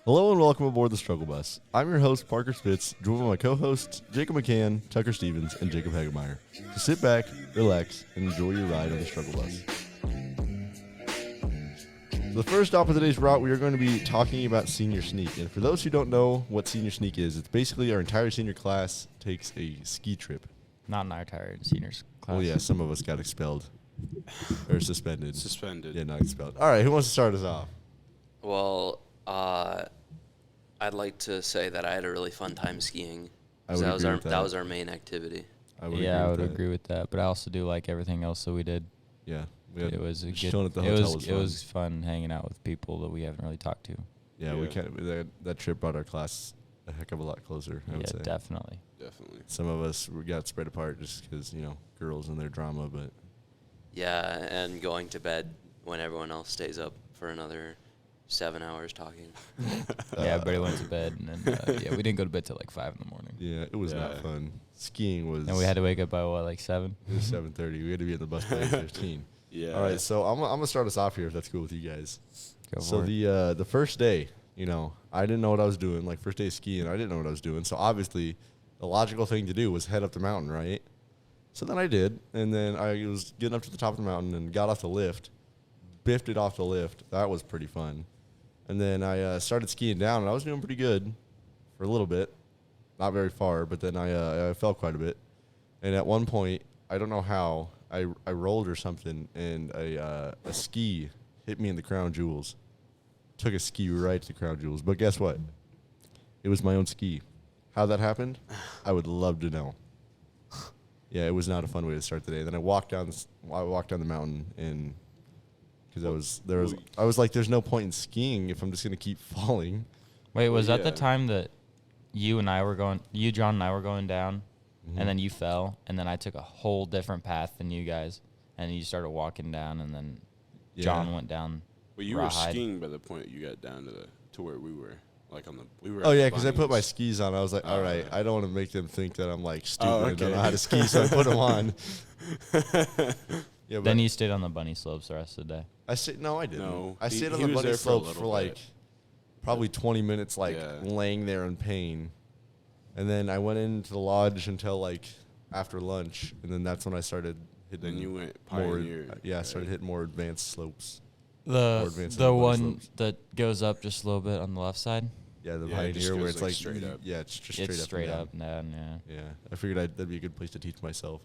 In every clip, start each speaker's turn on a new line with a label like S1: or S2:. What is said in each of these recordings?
S1: Hello and welcome aboard the Struggle Bus. I'm your host, Parker Spitz, joined by my co-hosts, Jacob McCann, Tucker Stevens, and Jacob Hagemeyer. So sit back, relax, and enjoy your ride on the Struggle Bus. So the first stop of today's route, we are going to be talking about Senior Sneak. And for those who don't know what Senior Sneak is, it's basically our entire senior class takes a ski trip.
S2: Not in our entire seniors class.
S1: Oh yeah, some of us got expelled. Or suspended.
S3: Suspended.
S1: Yeah, not expelled. All right, who wants to start us off?
S4: Well, I'd like to say that I had a really fun time skiing.
S1: I would agree with that.
S4: That was our main activity.
S1: I would
S2: agree with that. But I also do like everything else that we did.
S1: Yeah.
S2: It was a good.
S1: Chilling at the hotel was fun.
S2: It was fun hanging out with people that we haven't really talked to.
S1: Yeah, that trip brought our class a heck of a lot closer, I would say.
S2: Definitely.
S1: Some of us got spread apart just because, girls and their drama, but...
S4: Yeah, and going to bed when everyone else stays up for another 7 hours talking.
S2: Everybody went to bed, and then, we didn't go to bed till like 5 in the morning.
S1: Yeah, it was not fun. Skiing was...
S2: And we had to wake up by, like 7?
S1: It was 7:30. We had to be at the bus by 8:15.
S3: Yeah.
S1: All right, so I'm going to start us off here, if that's cool with you guys.
S2: Go
S1: so
S2: for it.
S1: the first day, I didn't know what I was doing. Like, first day of skiing, I didn't know what I was doing. So, obviously, the logical thing to do was head up the mountain, right? So then I did, and then I was getting up to the top of the mountain and got off the lift, biffed it off the lift. That was pretty fun. And then I started skiing down, and I was doing pretty good for a little bit. Not very far, but then I fell quite a bit. And at one point, I don't know how, I rolled or something, and a ski hit me in the crown jewels. Took a ski right to the crown jewels. But guess what? It was my own ski. How that happened, I would love to know. Yeah, it was not a fun way to start the day. Then I walked down the mountain, and because I was like, there's no point in skiing if I'm just gonna keep falling.
S2: Wait, was that the time that John and I were going down, and then you fell, and then I took a whole different path than you guys, and you started walking down, and then John went down.
S3: Well, you were skiing by the point you got down to where we were. Like we were.
S1: Oh yeah, because I put my skis on. I was like, all right, I don't want to make them think that I'm like stupid and don't know how to ski, so I put them on.
S2: Then you stayed on the bunny slopes the rest of the day.
S1: I didn't.
S3: No,
S1: I stayed on the bunny slopes for like probably 20 minutes, laying there in pain, and then I went into the lodge until like after lunch, and then that's when I started hitting.
S3: Then you went pioneer.
S1: I started hitting more advanced slopes.
S2: The one that goes up just a little bit on the left side.
S1: Yeah, the pioneer where it's like
S3: straight up.
S1: Yeah, it's just
S2: straight up and down.
S1: Yeah, I figured that'd be a good place to teach myself.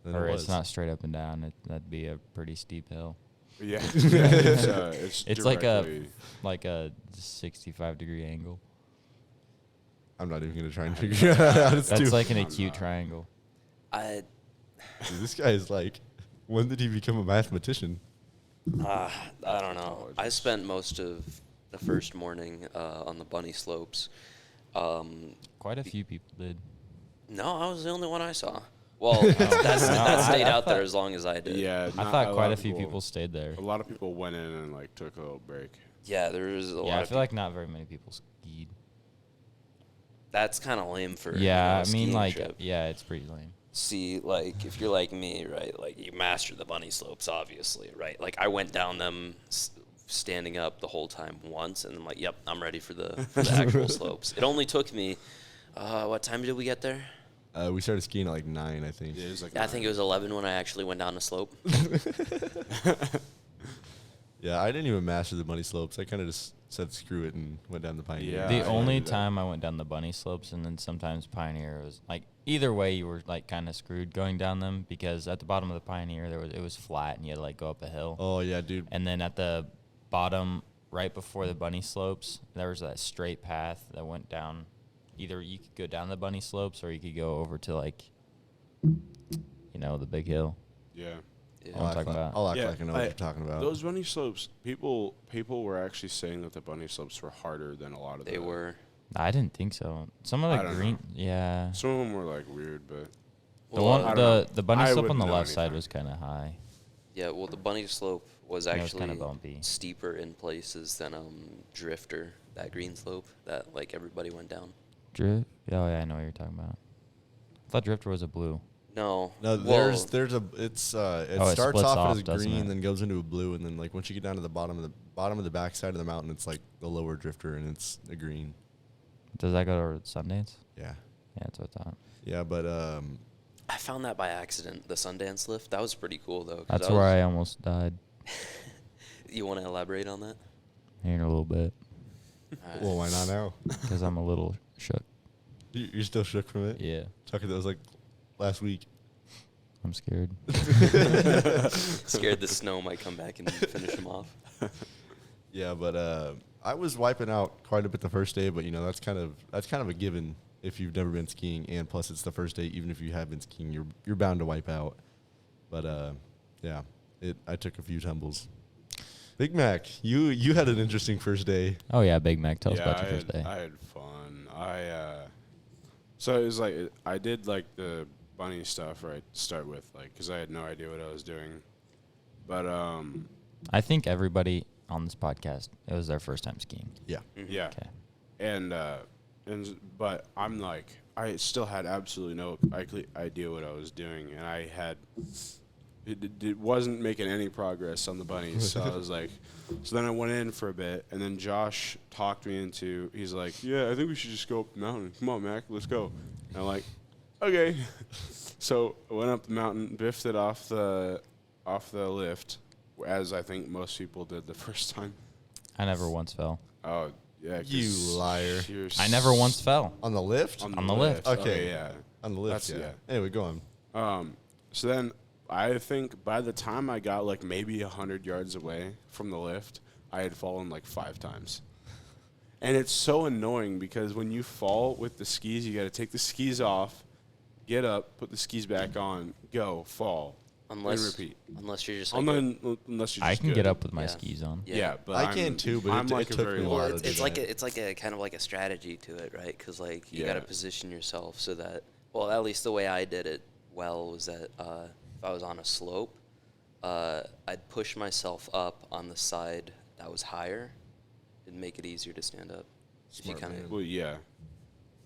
S2: Or it's not straight up and down. That'd be a pretty steep hill.
S3: Yeah, it's
S2: like a 65-degree angle.
S1: I'm not even gonna try and figure it out.
S2: That's like an acute triangle.
S1: Dude, this guy is like, when did he become a mathematician?
S4: I don't know. I spent most of the first morning on the bunny slopes.
S2: Quite a few people did.
S4: No, I was the only one I saw. Well, that stayed out there as long as I did.
S3: Yeah,
S2: I thought quite a few people stayed there.
S3: A lot of people went in and like took a little break.
S4: Yeah, there was a lot.
S2: Yeah, I feel like not very many people skied.
S4: That's kind of lame for
S2: I mean, like,
S4: trip.
S2: Yeah, it's pretty lame.
S4: See, like, if you're like me, right, like, you master the bunny slopes, obviously, right? Like, I went down them standing up the whole time once, and I'm like, yep, I'm ready for the actual slopes. It only took me, what time did we get there?
S1: We started skiing at like 9, I think.
S3: Yeah, it was like
S4: I think it was 11 when I actually went down the slope.
S1: Yeah, I didn't even master the bunny slopes. I kind of just said screw it and went down the pioneer.
S3: Yeah,
S2: the only time I went down the bunny slopes, and then sometimes pioneer, was like either way you were like kind of screwed going down them, because at the bottom of the pioneer it was flat and you had to like go up a hill.
S1: Oh yeah, dude.
S2: And then at the bottom, right before the bunny slopes, there was that straight path that went down. Either you could go down the bunny slopes or you could go over to like, the big hill.
S3: Yeah.
S1: I'll act like I know what you're
S3: like
S1: talking about.
S3: Those bunny slopes, people were actually saying that the bunny slopes were harder than a lot of them.
S4: They were.
S2: I didn't think so. Some of the green, yeah.
S3: Some of them were like weird, but
S2: the bunny slope on the left side was kind of high.
S4: Yeah, well, the bunny slope was actually
S2: kind of bumpy,
S4: steeper in places than Drifter, that green slope that like everybody went down.
S2: Drift? Oh yeah, I know what you're talking about. I thought Drifter was a blue.
S4: No.
S1: No,
S4: Well,
S1: there's a it
S2: it
S1: starts
S2: splits
S1: off
S2: off,
S1: as
S2: doesn't
S1: green,
S2: it?
S1: then goes into a blue, and then like once you get down to the bottom of the backside of the mountain, it's like the lower drifter, and it's a green.
S2: Does that go to Sundance?
S1: Yeah,
S2: Yeah, that's what I thought.
S1: yeah, but
S4: I found that by accident, the Sundance lift. That was pretty cool, though. 'cause
S2: That's
S4: that
S2: where
S4: was-
S2: I almost died
S4: You want to elaborate on that?
S2: here in a little bit
S1: well, why not now?
S2: because I'm a little shook.
S1: You're still shook from it?
S2: Yeah,
S1: Tucker, that was like last week.
S2: I'm scared.
S4: Scared the snow might come back and finish him off.
S1: Yeah, but I was wiping out quite a bit the first day, but you know that's kind of a given if you've never been skiing, and plus it's the first day. Even if you have been skiing, you're bound to wipe out. But yeah, I took a few tumbles. Big Mac, you had an interesting first day.
S2: Oh yeah, Big Mac. Tell us about your first day.
S3: I had fun. So it was like I did like the bunny stuff right to start with, like because I had no idea what I was doing. But
S2: I think everybody on this podcast, it was their first time skiing.
S1: Yeah,
S3: yeah,
S2: Okay.
S3: and but I'm like I still had absolutely no idea what I was doing, and I had it wasn't making any progress on the bunnies. So I was like, so then I went in for a bit, and then Josh talked me into. He's like, yeah, I think we should just go up the mountain. Come on, Mac, let's go. And I'm like, okay. So I went up the mountain, biffed it off the lift, as I think most people did the first time.
S2: I never once fell.
S3: Oh yeah, 'cause
S1: You liar.
S3: you're
S2: I never once fell.
S1: on the lift.
S2: On the lift.
S1: Okay.
S3: yeah.
S1: On the lift.
S3: That's-
S1: Yeah.
S3: yeah.
S1: Anyway, go on.
S3: So then I think by the time I got like maybe 100 yards away from the lift, I had fallen like 5 times. And it's so annoying because when you fall with the skis, you got to take the skis off, get up, put the skis back on, go, fall,
S4: Unless,
S3: and repeat.
S4: unless you're just like
S3: Unless you're
S2: I
S3: just
S2: can
S3: good.
S2: get up with my
S4: Yeah.
S2: skis on.
S3: Yeah, but
S1: I can too, but
S3: I'm
S1: it
S3: like
S1: took
S3: a very
S1: me a
S3: low-
S1: while
S4: Well,
S1: to
S4: it's
S1: do
S4: like
S1: that.
S4: it's like a kind of like a strategy to it, right? Because like you got to
S3: Yeah.
S4: position yourself so that, well, at least the way I did it was that if I was on a slope, I'd push myself up on the side that was higher, and make it easier to stand up. If you
S1: Smart
S4: kind
S1: man.
S4: of
S3: Well, yeah,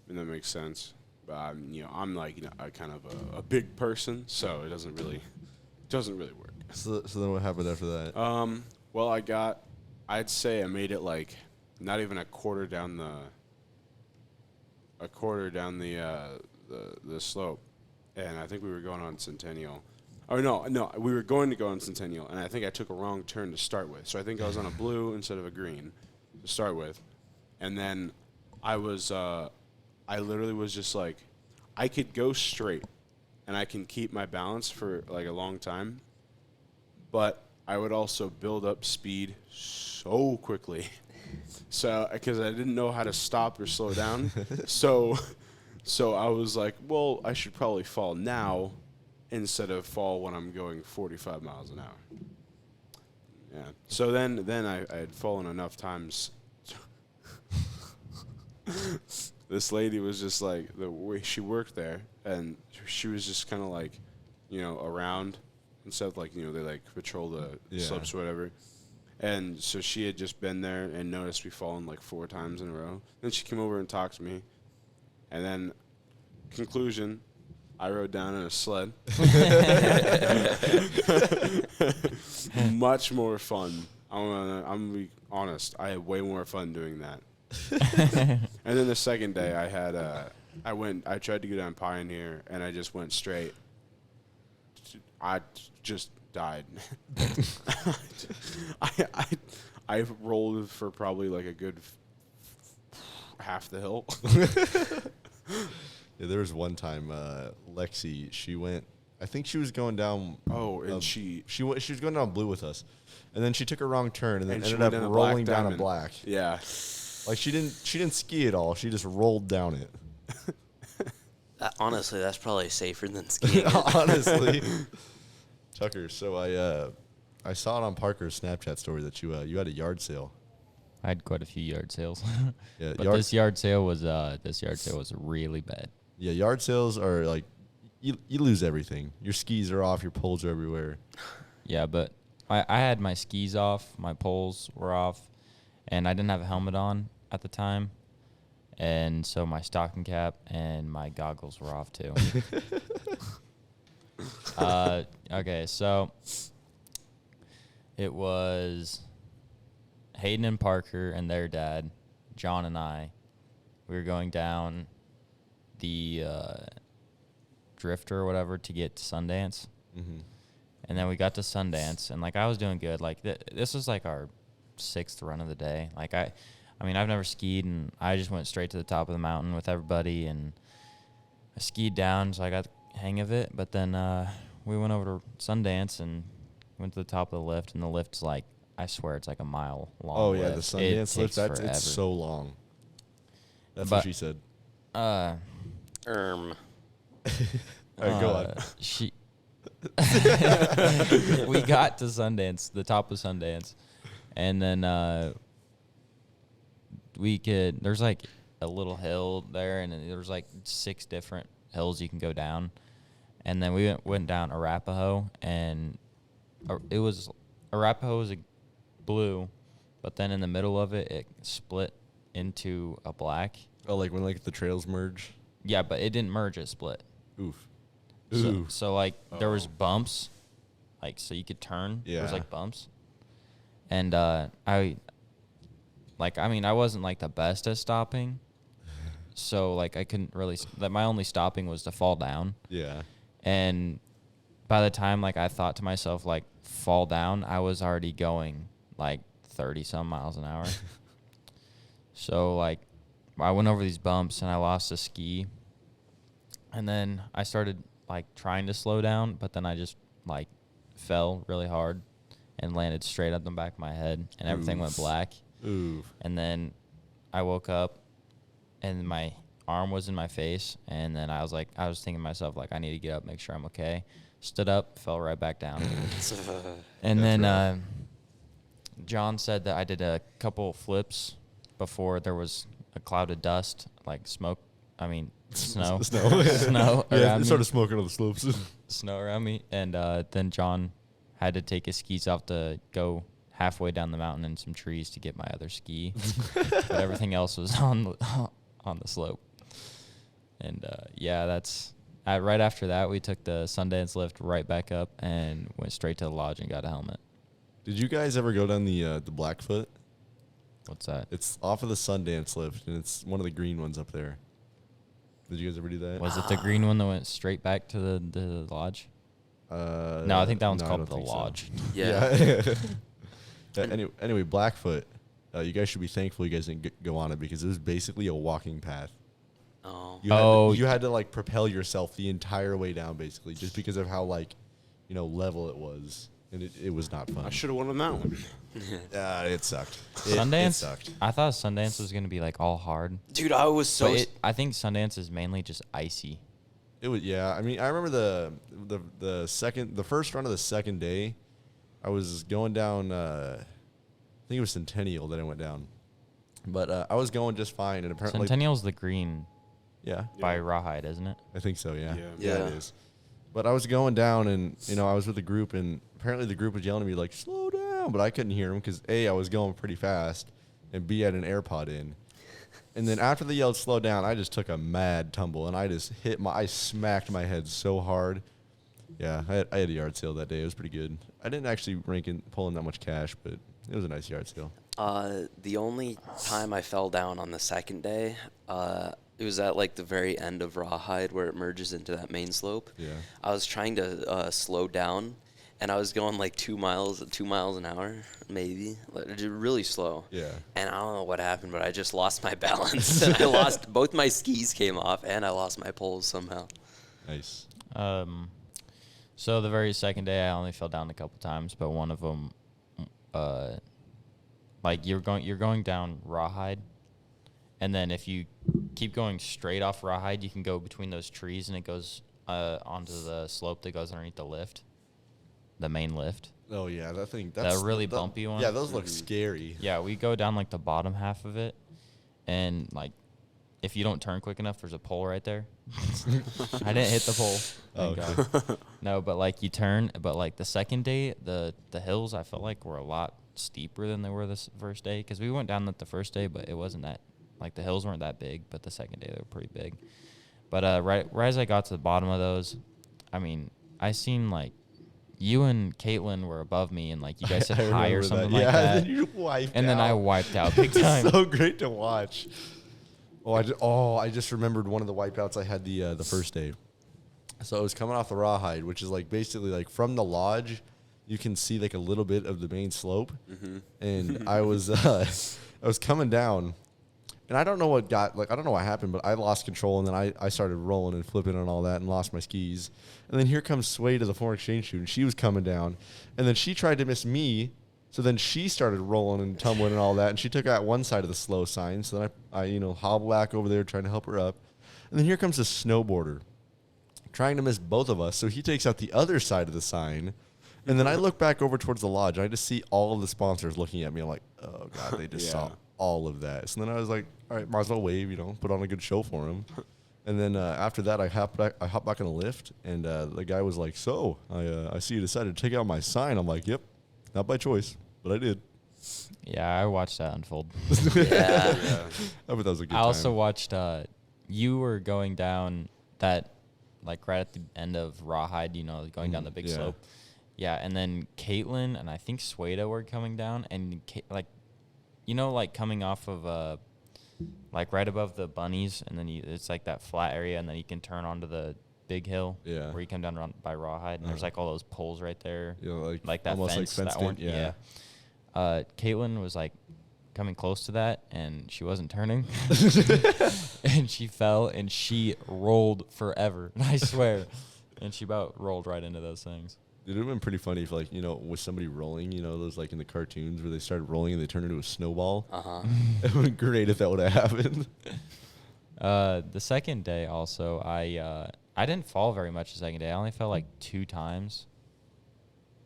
S3: and that makes sense. But I'm like a kind of a big person, so it doesn't really work.
S1: So then what happened after that?
S3: Well, I'd say I made it like not even a quarter down the slope, and I think we were going on Centennial. Oh no, we were going to go on Centennial, and I think I took a wrong turn to start with. So I think I was on a blue instead of a green to start with, and then I literally was just like, I could go straight, and I can keep my balance for like a long time, but I would also build up speed so quickly. So, because I didn't know how to stop or slow down. so I was like, well, I should probably fall now instead of fall when I'm going 45 miles an hour. Yeah. So then I had fallen enough times. This lady was just like, the way she worked there, and she was just kind of like, around and stuff, like, they like patrol the
S1: Yeah.
S3: slopes or whatever. And so she had just been there and noticed me falling like 4 times in a row. Then she came over and talked to me. And then, conclusion, I rode down in a sled. Much more fun. I'm gonna be honest. I had way more fun doing that. And then the second day, I tried to go down Pioneer, and I just went straight. I just died. I rolled for probably like a good half the hill.
S1: Yeah, there was one time Lexi. She went. I think she was going down.
S3: Oh, and she
S1: She was going down blue with us, and then she took a wrong turn and then
S3: And she
S1: ended
S3: went
S1: up
S3: down a black
S1: rolling down a
S3: diamond.
S1: black.
S3: yeah.
S1: Like she didn't ski at all. She just rolled down it.
S4: honestly, that's probably safer than skiing.
S1: Honestly, Tucker. So I saw it on Parker's Snapchat story that you had a yard sale.
S2: I had quite a few yard sales.
S1: Yeah,
S2: But this yard sale was really bad.
S1: Yeah, yard sales are like you lose everything. Your skis are off. Your poles are everywhere.
S2: Yeah, but I had my skis off, my poles were off, and I didn't have a helmet on at the time. And so my stocking cap and my goggles were off too. Okay, so it was Hayden and Parker and their dad, John and I. We were going down the Drifter or whatever to get to Sundance.
S1: Mm-hmm.
S2: And then we got to Sundance, and, like, I was doing good. Like, this was, like, our 6th run of the day. Like, I mean, I've never skied, and I just went straight to the top of the mountain with everybody, and I skied down, so I got the hang of it. But then we went over to Sundance and went to the top of the lift, and the lift's, like, I swear it's like a mile long.
S1: Oh, yeah,
S2: lift.
S1: the Sundance lift,
S2: forever.
S1: it's so long. That's
S2: But,
S1: what she said.
S4: Erm.
S1: All right, go on.
S2: We got to Sundance, the top of Sundance, and then there's like a little hill there, and then there's like 6 different hills you can go down, and then we went down Arapahoe, and Arapahoe was a blue, but then in the middle of it split into a black.
S1: Oh, like when like the trails merge?
S2: Yeah, but it didn't merge, it split.
S1: Oof.
S2: So,
S1: Ooh.
S2: so like there was bumps, like so you could turn. There was
S1: Yeah.
S2: like bumps, and I wasn't like the best at stopping, so like I couldn't really. My only stopping was to fall down,
S1: Yeah.
S2: and by the time like I thought to myself like fall down, I was already going like 30 some miles an hour. So like I went over these bumps and I lost a ski, and then I started like trying to slow down, but then I just like fell really hard and landed straight up the back of my head, and everything went black.
S1: Ooh.
S2: And then I woke up and my arm was in my face, and then I was thinking to myself like I need to get up, make sure I'm okay. Stood up, fell right back down. And then John said that I did a couple flips before there was a cloud of dust, like smoke. I mean, snow. Snow
S1: Yeah,
S2: around
S1: it
S2: me.
S1: started smoking on the slopes.
S2: Snow around me. And then John had to take his skis off to go halfway down the mountain in some trees to get my other ski. But everything else was on the slope. And that's right after that, we took the Sundance lift right back up and went straight to the lodge and got a helmet.
S1: Did you guys ever go down the Blackfoot?
S2: What's that?
S1: It's off of the Sundance lift, and it's one of the green ones up there. Did you guys ever do that?
S2: Was it the green one that went straight back to the lodge? No, I think that one's
S1: I
S2: called
S1: don't
S2: the
S1: think so.
S2: lodge.
S4: Yeah.
S1: Anyway, Blackfoot. You guys should be thankful you guys didn't go on it because it was basically a walking path.
S4: Oh.
S1: You had to like propel yourself the entire way down, basically, just because of how like, level it was, and it was not fun.
S3: I should have won on that one.
S1: It sucked.
S2: Sundance?
S1: It sucked.
S2: I thought Sundance was going to be like all hard.
S4: Dude, I was so.
S2: But I think Sundance is mainly just icy.
S1: It was, yeah. I mean, I remember the first run of the second day, I was going down. I think it was Centennial that I went down, but I was going just fine, and apparently
S2: Centennial's the green
S1: yeah,
S2: by Rawhide, isn't it?
S1: I think so. Yeah,
S3: Yeah.
S1: it is. But I was going down, and I was with the group, and apparently the group was yelling at me like, "Slow down!" But I couldn't hear them because A, I was going pretty fast, and B, I had an AirPod in. And then after they yelled "slow down," I just took a mad tumble, and I just I smacked my head so hard. Yeah, I had a yard sale that day. It was pretty good. I didn't actually pull in that much cash, but it was a nice yard sale.
S4: The only time I fell down on the second day, it was at like the very end of Rawhide where it merges into that main slope.
S1: Yeah.
S4: I was trying to slow down, and I was going like 2 miles an hour, maybe, like, really slow.
S1: Yeah.
S4: And I don't know what happened, but I just lost my balance, and I lost both my skis came off, and I lost my poles somehow.
S1: Nice.
S2: So the very second day, I only fell down a couple times, but one of them, like you're going down Rawhide, and then if you keep going straight off Rawhide, you can go between those trees, and it goes onto the slope that goes underneath the lift, the main lift.
S1: Oh yeah, that thing.
S2: That really bumpy one?
S1: Yeah, those look scary.
S2: Yeah, we go down like the bottom half of it, and like if you don't turn quick enough, there's a pole right there. I didn't hit the pole.
S1: Oh,
S2: Thank God. No, but like you turn, but like the second day, the hills I felt like were a lot steeper than they were this first day, because we went down the first day, but it wasn't that, like the hills weren't that big, but the second day they were pretty big. But right as I got to the bottom of those, I mean, I seen like you and Caitlin were above me, and like you guys said
S1: I
S2: hi or
S1: remember
S2: something
S1: that.
S2: like
S1: Yeah,
S2: that.
S1: and then you wiped
S2: And then I
S1: out.
S2: wiped out big
S1: It was
S2: time.
S1: so great to watch. I just remembered one of the wipeouts I had the first day. So I was coming off the rawhide, which is like basically like from the lodge, you can see like a little bit of the main slope, and I was coming down, and I don't know what happened, but I lost control, and then I started rolling and flipping and all that, and lost my skis, and then here comes Sway to the foreign exchange shoot, and she was coming down, and then she tried to miss me. So then she started rolling and tumbling and all that, and she took out one side of the slow sign. So then I hobble back over there trying to help her up. And then here comes a snowboarder trying to miss both of us. So he takes out the other side of the sign. And then I look back over towards the lodge, and I just see all of the sponsors looking at me. I'm like, oh, God, they just saw all of that. So then I was like, all right, might as well wave, put on a good show for him. And then after that, I hopped back in the lift, and the guy was like, so, I see you decided to take out my sign. I'm like, yep, not by choice. But I did.
S2: Yeah, I watched that unfold.
S4: Yeah.
S1: I bet that was a good
S2: I also
S1: time.
S2: watched you were going down that like right at the end of Rawhide, going down the big
S1: yeah.
S2: slope. Yeah, and then Caitlin and I think Sueda were coming down, and like coming off of like right above the bunnies, and then it's like that flat area, and then you can turn onto the big hill where you come down around by Rawhide, and there's like all those poles right there, like that
S1: almost
S2: fence,
S1: like
S2: that
S1: fenced
S2: orange,
S1: in, yeah.
S2: Caitlin was like coming close to that, and she wasn't turning, and she fell, and she rolled forever, I swear, and she about rolled right into those things.
S1: It would have been pretty funny if, like, with somebody rolling, those, like, in the cartoons where they started rolling and they turned into a snowball.
S4: Uh-huh.
S1: It would have been great if that would have happened.
S2: The second day also, I didn't fall very much the second day. I only fell like 2 times.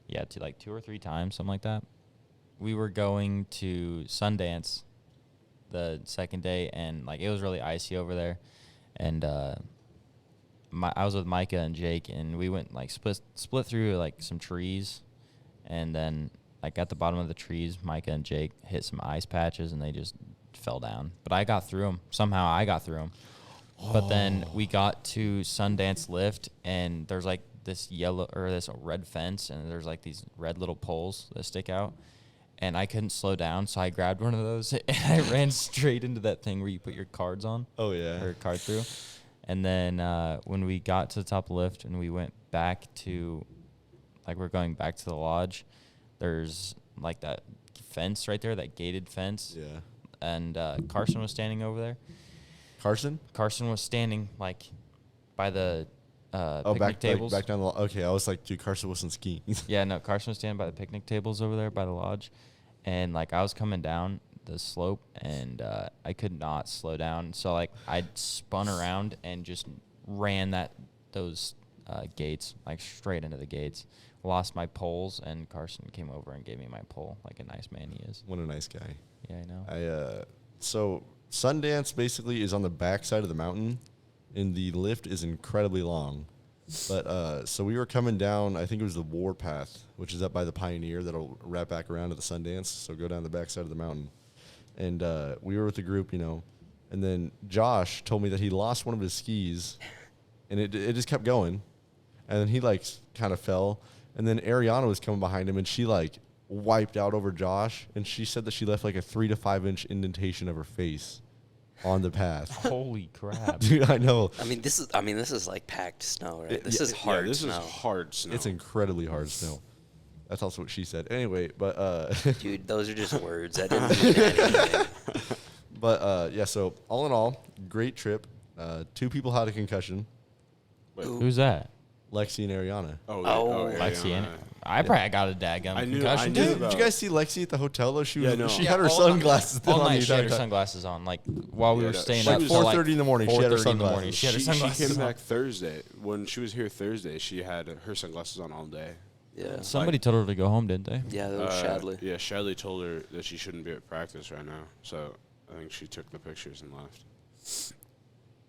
S2: Yeah, like 2 or 3 times, something like that. We were going to Sundance the second day, and like it was really icy over there. And I was with Micah and Jake, and we went like split through like some trees, and then like at the bottom of the trees, Micah and Jake hit some ice patches, and they just fell down. But I got through them. Somehow I got through them. But then we got to Sundance Lift, and there's like this red fence, and there's like these red little poles that stick out. And I couldn't slow down, so I grabbed one of those, and I ran straight into that thing where you put your cards on.
S1: Oh, yeah.
S2: Or card through. And then when we got to the top of the lift and we went back to, like we're going back to the lodge, there's like that fence right there, that gated fence.
S1: Yeah.
S2: And Carson was standing over there.
S1: Carson?
S2: Carson was standing like by the picnic
S1: back
S2: tables.
S1: back down the okay, I was like, dude, Carson wasn't skiing.
S2: Yeah, no, Carson was standing by the picnic tables over there by the lodge. And like I was coming down the slope, and I could not slow down. So like I spun around and just ran those gates, like straight into the gates. Lost my poles, and Carson came over and gave me my pole, like a nice man he is.
S1: What a nice guy.
S2: Yeah, I know.
S1: So Sundance basically is on the back side of the mountain, and the lift is incredibly long. But so we were coming down, I think it was the Warpath, which is up by the Pioneer that'll wrap back around to the Sundance. So go down the back side of the mountain. And we were with the group, and then Josh told me that he lost one of his skis, and it just kept going. And then he, like, kind of fell. And then Ariana was coming behind him, and she, like, wiped out over Josh. And she said that she left, like, a 3 to 5 inch indentation of her face on the path.
S2: Holy crap.
S1: Dude, I know.
S4: I mean, this is like packed snow, right? This is hard
S3: this
S4: snow.
S3: is hard snow.
S1: It's incredibly hard snow. That's also what she said. Anyway, but
S4: Dude, those are just words. I didn't mean anything.
S1: but yeah, so all in all, great trip. 2 people had a concussion,
S3: Wait,
S2: Who's that?
S1: Lexi and Ariana.
S3: yeah,
S2: Lexi and
S3: Ariana.
S2: I probably got a daggum
S3: I knew-
S2: concussion.
S3: I knew
S2: too.
S1: Did
S3: about-
S1: you guys see Lexi at the hotel though? She
S3: Yeah, no.
S1: she
S3: Yeah,
S1: had her
S2: all
S1: sunglasses
S2: all
S1: on the
S2: night she had
S1: entire
S2: her
S1: time.
S2: sunglasses on, like while we
S3: Yeah,
S2: were
S3: no,
S2: staying
S3: she
S2: up
S3: was
S2: till like
S1: 4:30 in the morning, she
S2: 4
S1: had her
S2: or something in the morning.
S1: sunglasses.
S2: She had her
S3: She
S2: sunglasses
S3: came
S2: on.
S3: back Thursday. When she was here Thursday, she had her sunglasses on all day.
S4: Yeah.
S2: Somebody told her to go home, didn't they?
S4: Yeah, that was Shadley.
S3: Yeah, Shadley told her that she shouldn't be at practice right now. So I think she took the pictures and left.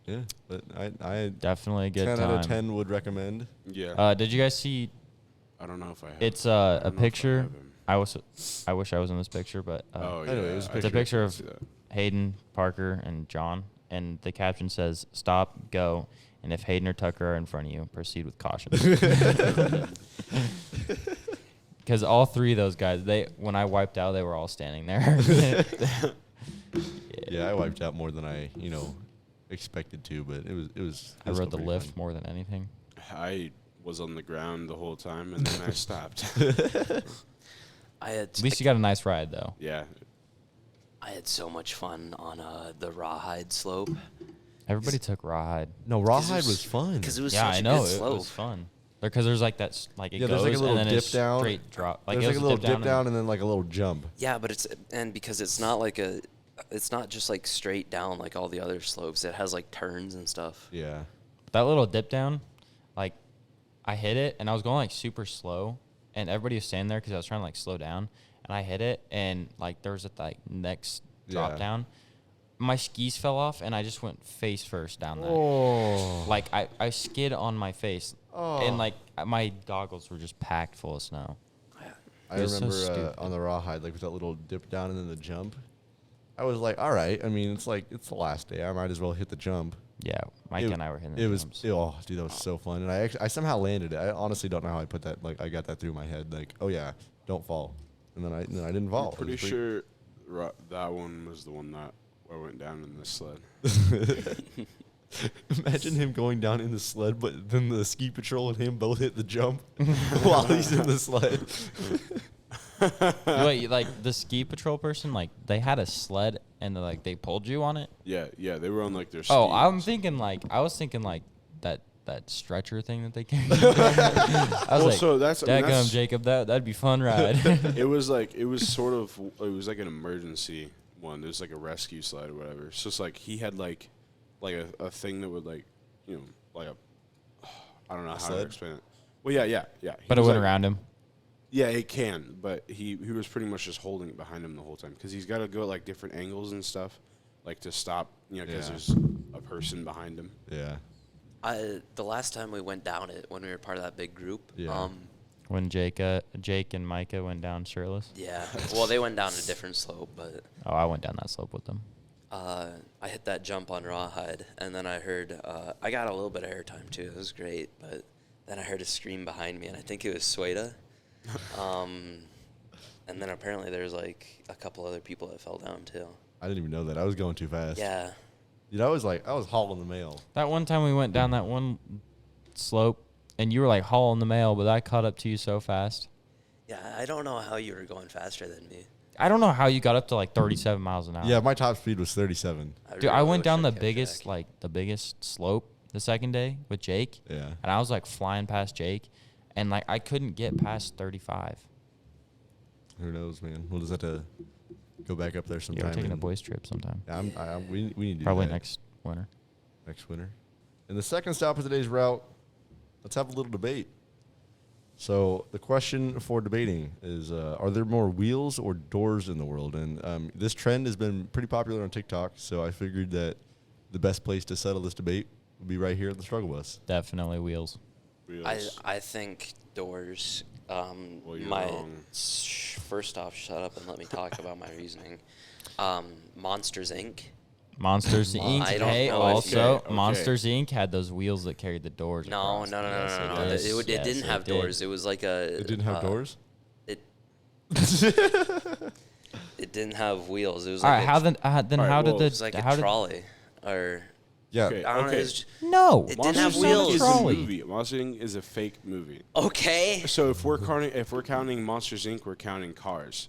S1: Yeah, but I
S2: Definitely a good
S1: 10
S2: time.
S1: out of 10 would recommend.
S3: Yeah.
S2: Did you guys see?
S3: I don't know if I have.
S2: It's
S3: I
S2: a
S3: don't know if I
S2: picture.
S3: have him.
S2: I wish I was in this picture, but
S3: Oh, yeah.
S1: anyway, it was a
S3: I
S2: it's a
S3: should
S2: picture
S3: see
S2: of
S3: that.
S2: Hayden, Parker, and John, and the caption says "Stop, go," And if Hayden or Tucker are in front of you, proceed with caution. Because all three of those guys, when I wiped out, they were all standing there.
S1: Yeah, I wiped out more than I, expected to, but it was.
S2: I rode the lift more than anything.
S3: I was on the ground the whole time, and then I stopped.
S2: At least you got a nice ride, though.
S3: Yeah.
S4: I had so much fun on the rawhide slope.
S2: Everybody took rawhide.
S1: No, rawhide was fun.
S4: Because it was
S2: Yeah,
S4: such
S2: I
S4: a
S2: know.
S4: good
S2: It
S4: slope.
S2: was fun. Because there's like that, it
S1: Yeah,
S2: goes
S1: there's like a little
S2: and then
S1: dip
S2: it's
S1: down.
S2: straight drop.
S1: There's like a little dip down and then like a little jump.
S4: Yeah, but because it's not it's not just like straight down like all the other slopes. It has like turns and stuff.
S1: Yeah.
S2: That little dip down, like, I hit it, and I was going, like, super slow, and everybody was standing there because I was trying to, like, slow down, and I hit it, and, like, there was a, next drop down. My skis fell off, and I just went face first down that.
S1: Oh.
S2: Like, I skid on my face,
S1: Oh.
S2: and, like, my goggles were just packed full of snow.
S1: I
S2: It was so
S1: remember
S2: stupid.
S1: on the rawhide, like with that little dip down and then the jump. I was like, all right. I mean, it's the last day. I might as well hit the jump.
S2: Yeah, Mike and I were hitting the
S1: It was,
S2: jumps.
S1: oh, dude, that was so fun. And I somehow landed it. I honestly don't know how I put that. Like, I got that through my head. Like, oh yeah, don't fall. And then I didn't fall.
S3: I'm pretty sure that one was the one that I went down in the sled.
S1: Imagine him going down in the sled, but then the ski patrol and him both hit the jump while he's in the sled.
S2: Wait, like, the ski patrol person, like, they had a sled, and they pulled you on it?
S3: Yeah, they were on like their.
S2: Oh,
S3: skis.
S2: I was thinking that stretcher thing that they carried. I was like,
S3: so that's
S2: dadgum, Jacob, that'd be fun ride.
S3: it was like an emergency one. It was like a rescue sled or whatever. It's just like he had like a thing that would like I don't know how to explain it. Well, yeah. He
S2: But it
S3: was
S2: went
S3: like-
S2: around him.
S3: Yeah, it can, but he was pretty much just holding it behind him the whole time because he's got to go at like different angles and stuff, like to stop, because
S1: Yeah.
S3: there's a person behind him.
S1: Yeah.
S4: The last time we went down it when we were part of that big group.
S1: Yeah.
S2: When Jake and Micah went down shirtless.
S4: Yeah. Well, they went down a different slope, but
S2: Oh, I went down that slope with them.
S4: I hit that jump on rawhide, and then I heard I got a little bit of airtime too. It was great, but then I heard a scream behind me, and I think it was Sueda. And then apparently there's like a couple other people that fell down too.
S1: I didn't even know that. I was going too fast.
S4: Yeah.
S1: Dude, I was hauling the mail.
S2: That one time we went down that one slope, and you were like hauling the mail, but I caught up to you so fast.
S4: Yeah, I don't know how you were going faster than me.
S2: I don't know how you got up to like 37 miles an hour.
S1: Yeah, my top speed was 37.
S2: Dude, I
S4: really
S2: went
S4: wish
S2: down
S4: I
S2: the
S4: kept track.
S2: biggest slope the second day with Jake.
S1: Yeah.
S2: And I was like flying past Jake, and like I couldn't get past 35.
S1: Who knows, man? We'll just have to go back up there
S2: Yeah,
S1: sometime.
S2: we're taking a
S1: and-
S2: boys trip sometime.
S1: Yeah, we need to do
S2: Probably
S1: that
S2: next winter.
S1: next winter. And the second stop of today's route, let's have a little debate. So the question for debating is, are there more wheels or doors in the world? And this trend has been pretty popular on TikTok, so I figured that the best place to settle this debate would be right here at the Struggle Bus.
S2: Definitely wheels.
S3: Wheels.
S4: I think doors.
S3: Well, you're wrong.
S4: First off, shut up and let me talk about my reasoning. Monsters Inc.
S2: Monsters Inc.
S4: I don't
S2: Hey,
S4: know if
S2: also
S3: Okay.
S2: Monsters Inc. had those wheels that carried the doors.
S4: No.
S2: across. Yes,
S4: No.
S2: did.
S4: It
S2: Yes,
S4: didn't have
S2: did.
S4: doors. It was like a.
S1: It didn't have doors?
S4: It didn't have wheels. It was
S2: All
S4: like
S2: right,
S4: a,
S2: how then? Then
S3: All right,
S2: how
S3: well,
S2: did
S4: it was like
S2: how
S4: a
S2: did
S4: trolley or
S1: Yeah.
S3: Okay.
S4: I don't know.
S3: Okay.
S4: It was
S2: no?
S4: It didn't have
S3: Monsters Inc.
S4: wheels.
S3: is a
S2: Trolley.
S3: movie. Monsters Inc. is a fake movie.
S4: okay.
S3: So if we're counting Monsters Inc., we're counting Cars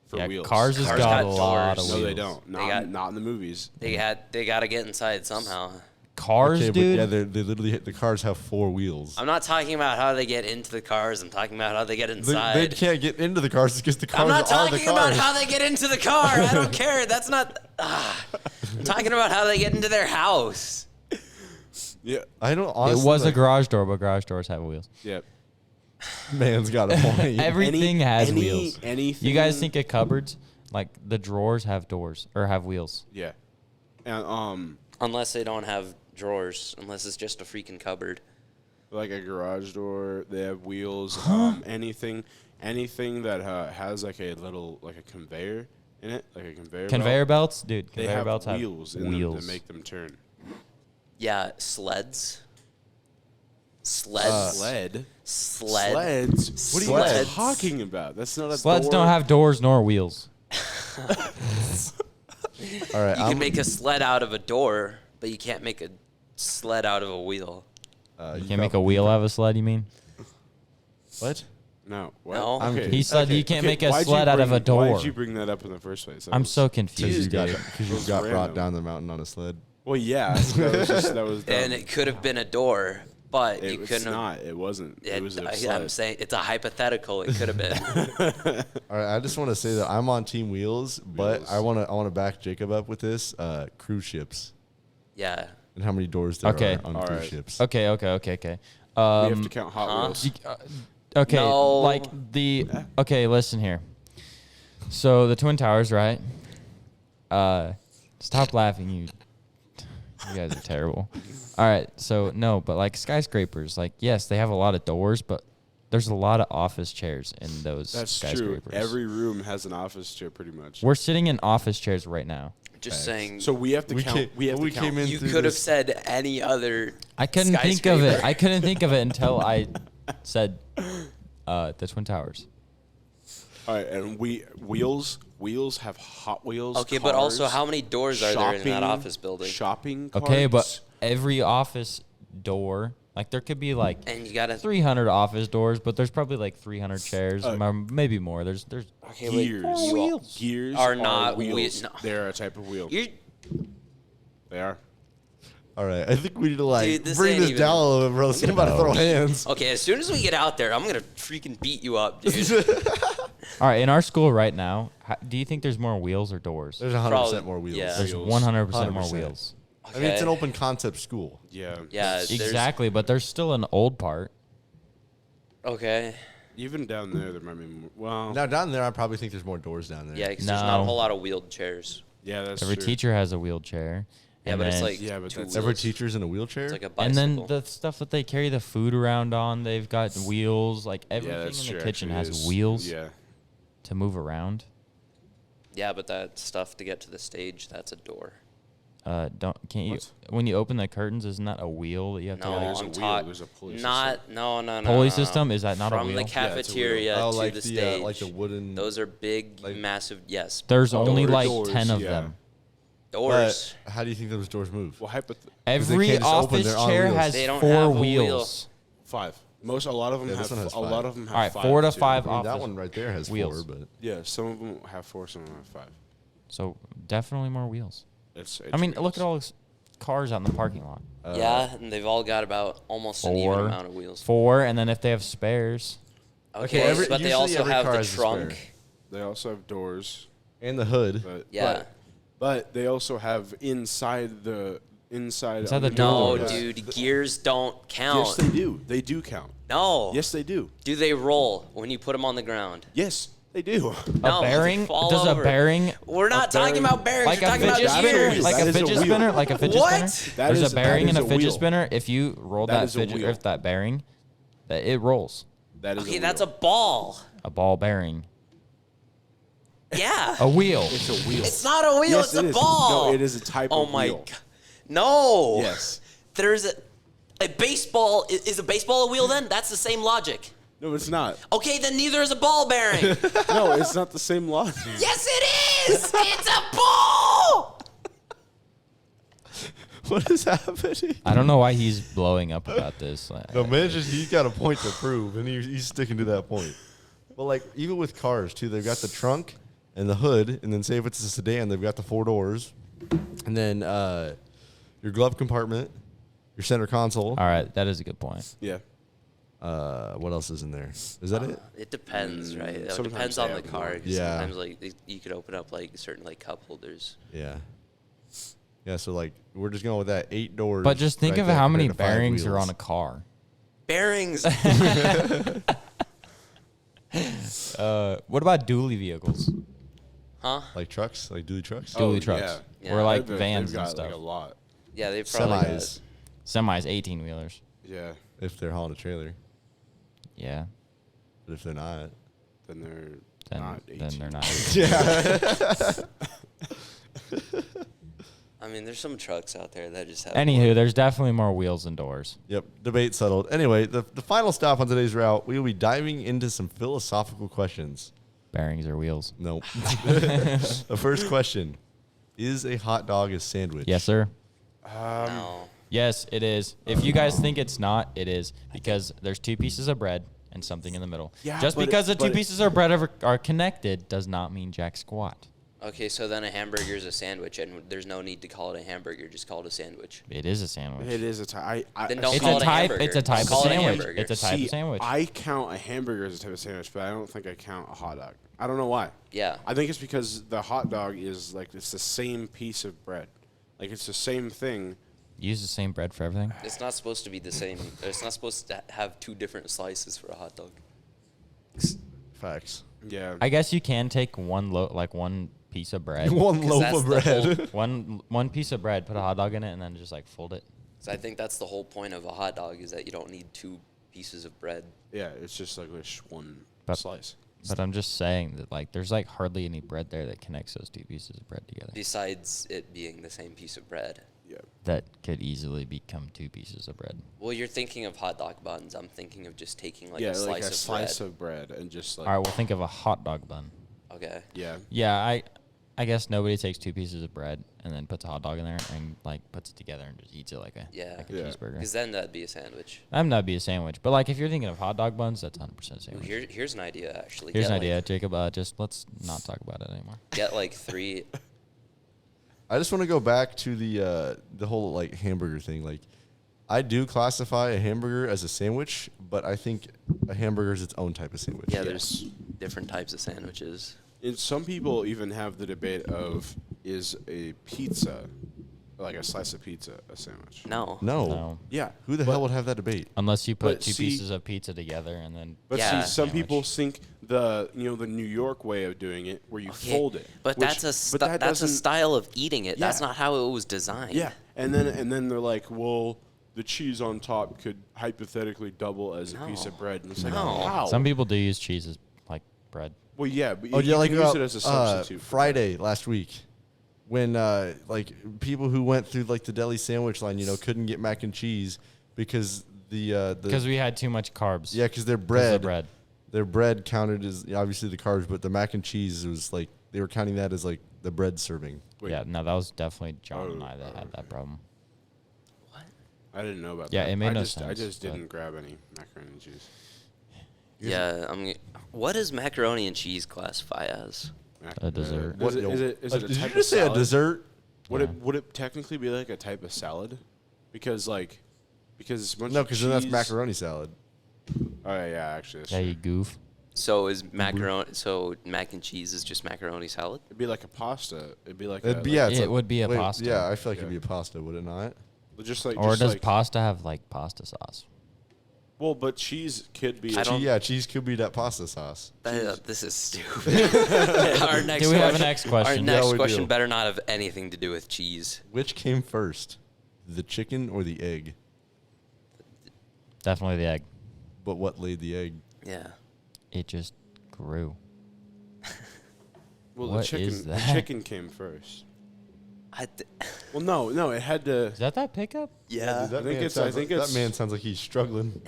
S3: for
S2: Yeah,
S3: wheels.
S2: Cars has
S4: Cars
S2: got
S4: got
S2: a lot
S4: doors.
S2: of
S3: No,
S2: wheels.
S3: they don't. Not in the movies.
S4: They got to get inside somehow.
S2: Cars,
S1: Okay, but
S2: dude.
S1: yeah, they literally the cars have 4 wheels.
S4: I'm not talking about how they get into the cars. I'm talking about how they get
S1: They
S4: inside.
S1: can't get into the cars because the cars
S4: I'm not
S1: are the
S4: talking about
S1: cars.
S4: how they get into the car. I don't care. That's not. I'm talking about how they get into their house.
S3: Yeah.
S1: I don't
S2: It
S1: honestly.
S2: was a
S1: like,
S2: garage door, but garage doors have wheels.
S3: Yeah.
S1: man's got a point.
S2: Everything has wheels.
S3: Anything.
S2: You guys think of cupboards? Like the drawers have doors or have wheels.
S3: Yeah. And
S4: Unless they don't have drawers. Unless it's just a freaking cupboard.
S3: like a garage door, they have wheels. Anything that has like a conveyor in it, like a conveyor.
S2: Conveyor
S3: belt,
S2: belts, dude.
S3: They
S2: Conveyor
S3: have
S2: belts
S3: wheels
S2: have
S3: in
S2: wheels.
S3: them to make them turn.
S4: Yeah, sleds. Sleds.
S3: Sled.
S4: Sleds.
S3: What are you
S4: Sleds.
S3: talking about? That's not a
S2: Sleds
S3: door.
S2: don't have doors nor wheels.
S1: All right.
S4: You can make a sled out of a door, but you can't make a sled out of a wheel.
S2: You can't make a wheel out of a sled, you mean?
S1: What?
S3: No. What?
S4: No.
S3: Okay.
S2: He said you can't make a
S3: Why'd you
S2: sled out of a door.
S3: Why'd you bring that up in the first place? That
S2: I'm
S3: was-
S2: so
S1: Because
S2: confused,
S1: you
S2: dude.
S1: got brought
S3: random.
S1: down the mountain on a sled.
S3: Well, yeah. That was dumb.
S4: And it could have been a door, but you
S3: It's
S4: couldn't.
S3: not. It wasn't. It was a
S4: I'm
S3: sled.
S4: saying it's a hypothetical. It could have been.
S1: All right. I just want to say that I'm on Team Wheels, but
S3: Wheels.
S1: I want to back Jacob up with this. Cruise ships
S4: Yeah.
S1: and how many doors there
S2: Okay.
S1: are on
S3: All
S1: cruise
S3: right.
S1: ships.
S2: Okay.
S3: We have to count Hot Wheels.
S2: Okay,
S4: No.
S2: like the okay. Listen here. So the Twin Towers, right? Stop laughing, you guys are terrible. All right, so no, but like skyscrapers, like yes, they have a lot of doors, but there's a lot of office chairs in those
S3: That's true.
S2: skyscrapers.
S3: Every room has an office chair, pretty much.
S2: We're sitting in office chairs right now.
S4: Just saying.
S3: So we have to count. We have to count.
S1: came in
S4: You
S1: through
S4: could have
S1: this-
S4: said any other.
S2: I couldn't think of it.
S4: skyscraper.
S2: I couldn't think of it until I said the Twin Towers.
S3: All right, and wheels have Hot Wheels.
S4: Okay, but also,
S3: cars,
S4: how many doors are there in that
S3: shopping-
S4: office building?
S3: Shopping.
S2: Okay,
S3: carts.
S2: but every office door, like there could be like
S4: And you gotta.
S2: 300 office doors, but there's probably like 300 chairs, maybe more. There's
S4: Okay,
S3: gears.
S4: wheels.
S3: Gears
S4: Are not
S3: wheels.
S4: no.
S3: They're a type of wheel.
S4: You.
S3: They are.
S1: All right. I think we need to like
S4: Dude, this
S1: bring
S4: ain't
S1: this
S4: even-
S1: down a little bit, bro. Somebody throw hands.
S4: Okay, as soon as we get out there, I'm gonna freaking beat you up, dude.
S2: all right. In our school right now, do you think there's more wheels or doors?
S1: There's 100%
S4: Probably-
S1: more wheels.
S4: yeah.
S2: There's
S3: Wheels.
S2: 100% more
S1: 100%.
S2: wheels.
S1: I mean, it's an
S4: Okay.
S1: open concept school.
S3: Yeah.
S4: Yeah. there's-
S2: Exactly, but there's still an old part.
S4: Okay.
S3: Even down there might be more. Well,
S1: Now down there, I probably think there's more doors down there.
S4: Yeah, because there's not a
S2: No.
S4: whole lot of wheeled chairs.
S3: yeah, that's
S2: Every
S3: true.
S2: teacher has a wheelchair.
S4: Yeah,
S2: and
S4: but it's
S2: then-
S4: like
S3: Yeah, but
S4: two
S3: that's-
S1: Every
S4: wheels.
S1: teacher's in a wheelchair.
S4: It's like a
S2: and
S4: bicycle.
S2: then the stuff that they carry the food around on, they've got wheels. Like
S3: Yeah,
S2: everything
S3: that's
S2: in
S3: true.
S2: the kitchen
S3: actually,
S2: has
S3: it is.
S2: wheels
S3: Yeah.
S2: to move around.
S4: Yeah, but that stuff to get to the stage, that's a door.
S2: Can't you?
S3: What?
S2: When you open the curtains, isn't that a wheel that you have
S4: No,
S2: to?
S3: there's a
S4: I'm
S3: wheel,
S4: talking.
S3: there's a pulley
S4: Not no.
S2: Pulley
S4: no,
S2: system? Is that not a
S4: From
S2: wheel?
S4: the
S2: Yeah,
S3: it's a wheel.
S4: cafeteria
S1: Oh,
S4: to
S1: like
S4: the
S1: the
S4: stage.
S1: like the wooden.
S4: Those are big,
S1: like-
S4: massive. Yes.
S2: There's only
S3: Doors,
S2: like
S3: doors,
S2: 10 of
S3: yeah.
S2: them.
S4: Doors.
S1: But how do you think those doors move?
S3: Well,
S1: they
S2: Every
S1: can't just open,
S2: office
S1: they're on
S2: chair
S1: wheels.
S2: has
S4: They don't
S2: 4
S4: have a wheel.
S2: wheels.
S3: 5. A lot of them
S1: Yeah,
S3: have.
S1: this one has
S3: A lot
S1: 5.
S3: of them have.
S2: All right,
S3: 5
S2: 4 to
S3: too.
S2: 5
S1: I mean, that
S2: office
S1: one right there has
S2: wheels.
S1: 4, but
S3: Yeah, some of them have 4, some of them have 5.
S2: So definitely more wheels.
S3: It's
S2: I mean,
S3: wheels.
S2: look at all those cars out in the parking lot.
S4: Yeah, and they've all got about almost an even
S2: 4,
S4: amount of wheels.
S2: 4, and then if they have spares,
S4: Okay,
S1: usually
S4: but they also
S1: every
S4: have
S1: car
S4: the
S1: has a
S4: trunk.
S1: spare.
S3: They also have doors,
S1: and the hood.
S3: but
S4: Yeah.
S3: but they also have inside the
S2: Inside the
S3: underneath
S4: No,
S2: doors.
S4: dude, gears don't count.
S3: Yes, they do. They do count.
S4: No.
S3: Yes, they do.
S4: Do they roll when you put them on the ground?
S3: Yes, they do.
S4: No,
S2: a bearing?
S4: fall
S2: Does
S4: over.
S2: a bearing
S4: We're not
S3: bearing-
S4: talking about bearings.
S2: like
S4: We're
S2: a
S4: talking about
S2: fidget
S3: That is a
S2: spinner,
S3: wheel.
S2: like
S3: That
S2: a
S3: is a
S2: fidget
S3: wheel.
S2: spinner, like a fidget
S4: What?
S2: spinner?
S3: That
S2: There's
S3: is-
S2: a
S3: that
S2: bearing
S3: is
S2: in a
S3: a
S2: fidget
S3: wheel.
S2: spinner. If you roll
S3: That
S2: that
S3: is a
S2: fidget
S3: wheel.
S2: or if that bearing, that it rolls.
S3: That is
S4: Okay,
S3: a
S4: that's
S3: wheel.
S4: a ball.
S2: A ball bearing.
S4: Yeah.
S2: A wheel.
S3: It's a wheel.
S4: It's not a wheel.
S3: Yes,
S4: it's
S3: it
S4: a
S3: is.
S4: ball.
S3: No, it is a type
S4: oh
S3: of
S4: my
S3: wheel.
S4: God. No.
S3: Yes.
S4: There's a baseball. Is a baseball a wheel then? That's the same logic.
S3: No, it's not.
S4: Okay, then neither is a ball bearing.
S3: No, it's not the same logic.
S4: Yes, it is. It's a ball.
S1: What is happening?
S2: I don't know why he's blowing up about this.
S1: No, man, he's got a point to prove, and he's sticking to that point. But like even with cars too, they've got the trunk and the hood, and then say if it's a sedan, they've got the 4 doors, and then your glove compartment, your center console.
S2: All right, that is a good point.
S3: Yeah.
S1: What else is in there? Is that it?
S4: It depends, right? It
S3: sometimes
S4: depends
S3: they
S4: on the
S3: have
S4: car.
S3: more.
S4: 'Cause
S1: Yeah.
S4: Sometimes like you could open up like certain like cup holders.
S1: Yeah. Yeah. So like we're just going with that 8 doors.
S2: But just think
S1: right
S2: of
S1: there
S2: how many
S1: compared to 5
S2: bearings are
S1: wheels.
S2: on a car.
S4: Bearings.
S2: What about dually vehicles?
S4: Huh?
S1: Like trucks, like dually trucks.
S2: Dually trucks.
S4: Yeah.
S2: Or like
S3: They've
S2: vans
S3: got
S2: and stuff.
S3: like a lot.
S4: Yeah, they've probably
S1: Semis,
S2: Semis, 18 wheelers.
S3: Yeah.
S1: if they're hauling a trailer.
S2: Yeah.
S1: But if they're not,
S3: Then they're
S2: Then,
S3: not 18.
S2: then they're not.
S1: yeah.
S4: I mean, there's some trucks out there that just have.
S2: Anywho, there's definitely more wheels than doors.
S1: Yep, debate settled. Anyway, the final stop on today's route, we will be diving into some philosophical questions.
S2: Bearings or wheels?
S1: Nope. The first question, is a hot dog a sandwich?
S2: Yes, sir.
S4: No.
S2: Yes, it is. If you guys think it's not, it is, because there's 2 pieces of bread and something in the middle.
S3: Yeah,
S2: Just
S3: but
S2: because the
S3: but
S2: 2 pieces of bread are connected does not mean jack squat.
S4: Okay, so then a hamburger is a sandwich, and there's no need to call it a hamburger. Just call it a sandwich.
S2: It is a sandwich.
S3: It is a type.
S4: Then don't
S2: It's
S4: call
S2: a
S4: it a
S2: type.
S4: hamburger.
S2: It's a type of
S4: Call it a
S2: sandwich.
S4: hamburger.
S2: It's a type of sandwich.
S3: I count a hamburger as a type of sandwich, but I don't think I count a hot dog. I don't know why.
S4: Yeah.
S3: I think it's because the hot dog is like it's the same piece of bread, like it's the same thing.
S2: Use the same bread for everything.
S4: It's not supposed to be the same. It's not supposed to have 2 different slices for a hot dog.
S1: Facts.
S3: Yeah.
S2: I guess you can take one piece of bread.
S1: One
S4: 'Cause
S1: loaf
S4: that's
S1: of
S4: the whole-
S1: bread.
S2: one piece of bread, put a hot dog in it, and then just like fold it.
S4: So I think that's the whole point of a hot dog is that you don't need 2 pieces of bread.
S3: Yeah, it's just like this one
S2: But-
S3: slice.
S2: But I'm just saying that like there's like hardly any bread there that connects those 2 pieces of bread together.
S4: Besides it being the same piece of bread.
S3: Yeah.
S2: That could easily become 2 pieces of bread.
S4: Well, you're thinking of hot dog buns. I'm thinking of just taking like
S3: yeah,
S4: a slice
S3: like a
S4: of
S3: slice
S4: bread.
S3: of bread and just like.
S2: All right, we'll think of a hot dog bun.
S4: Okay.
S3: Yeah.
S2: Yeah, I guess nobody takes 2 pieces of bread and then puts a hot dog in there and like puts it together and just eats it like a
S4: Yeah.
S2: like a
S3: Yeah.
S2: cheeseburger.
S4: Because then that'd be a sandwich.
S2: That'd be a sandwich. But like if you're thinking of hot dog buns, that's 100% a
S4: Ooh,
S2: sandwich.
S4: here's an idea actually.
S2: Here's
S4: Get
S2: an
S4: like-
S2: idea, Jacob. Just let's not talk about it anymore.
S4: Get like 3.
S1: I just want to go back to the whole like hamburger thing. Like, I do classify a hamburger as a sandwich, but I think a hamburger is its own type of sandwich.
S4: Yeah, there's different types of sandwiches.
S3: And some people even have the debate of is a pizza, like a slice of pizza, a sandwich?
S4: No.
S1: No.
S2: No.
S3: Yeah.
S1: Who the
S3: but-
S1: hell would have that debate?
S2: Unless you put
S3: But
S2: 2
S3: see-
S2: pieces of pizza together and then
S3: But
S4: Yeah.
S3: see, some
S2: Sandwich.
S3: people think the New York way of doing it, where you
S4: Okay,
S3: fold it.
S4: But
S3: which-
S4: that's
S3: but that
S4: that's a
S3: doesn't-
S4: style of eating it. That's
S3: Yeah.
S4: not how it was designed.
S3: Yeah, and then they're like, well, the cheese on top could hypothetically double as a piece of
S4: No.
S3: bread, and it's like,
S4: No.
S3: how?
S2: some people do use cheese as like bread.
S3: Well, yeah, but
S1: Oh,
S3: you
S1: yeah, like
S3: can use it as a substitute. for
S1: Friday last week, when like people who went through like the deli sandwich line, couldn't get mac and cheese because
S2: Because we had too much carbs.
S1: yeah, because their
S2: 'Cause
S1: bread,
S2: the bread.
S1: their bread counted as obviously the carbs, but the mac and cheese was like they were counting that as like the bread serving.
S3: Wait.
S2: Yeah, no, that was definitely John and I that had that problem.
S4: What?
S3: I didn't know about
S2: Yeah,
S3: that.
S2: it made
S3: I
S2: no
S3: just, I
S2: sense,
S3: just
S2: but-
S3: didn't grab any macaroni and cheese.
S4: Yeah. What does macaroni and cheese classify as?
S2: A dessert.
S3: Is it, is it, is it a
S1: did you
S3: type of
S1: just say a
S3: salad?
S1: dessert?
S3: Would
S2: Yeah.
S3: it technically be like a type of salad? Because it's a bunch
S1: No,
S3: of
S1: because then that's
S3: cheese-
S1: macaroni salad.
S3: Oh yeah, actually, that's
S2: Yeah,
S3: true.
S2: you goof.
S4: So is macaroni? So mac and cheese is just macaroni salad?
S3: It'd be like a pasta. It'd be like
S1: It'd
S3: a,
S1: be,
S3: like-
S1: yeah, it's
S2: It
S1: like-
S2: would be a pasta.
S1: Yeah, I feel like it'd
S3: Yeah.
S1: be a pasta, would it not?
S3: just like
S2: Or
S3: just
S2: does
S3: like,
S2: pasta have like pasta sauce?
S3: Well, but cheese could be.
S4: I don't-
S1: Yeah, cheese could be that pasta sauce.
S4: This is stupid. Our next
S2: Do we have a
S4: question-
S2: next
S4: Our
S2: question?
S4: next
S1: Yeah, we
S4: question
S1: do.
S4: better not have anything to do with cheese.
S1: Which came first, the chicken or the egg?
S2: Definitely the egg.
S1: But what laid the egg?
S4: Yeah.
S2: It just grew.
S3: Well,
S2: What
S3: the chicken.
S2: is
S3: The
S2: that?
S3: chicken came first.
S4: I
S3: Well, no, it had to.
S2: Is that pickup?
S4: yeah.
S3: I think it's- I think
S1: that
S3: it's-
S1: man sounds like he's struggling.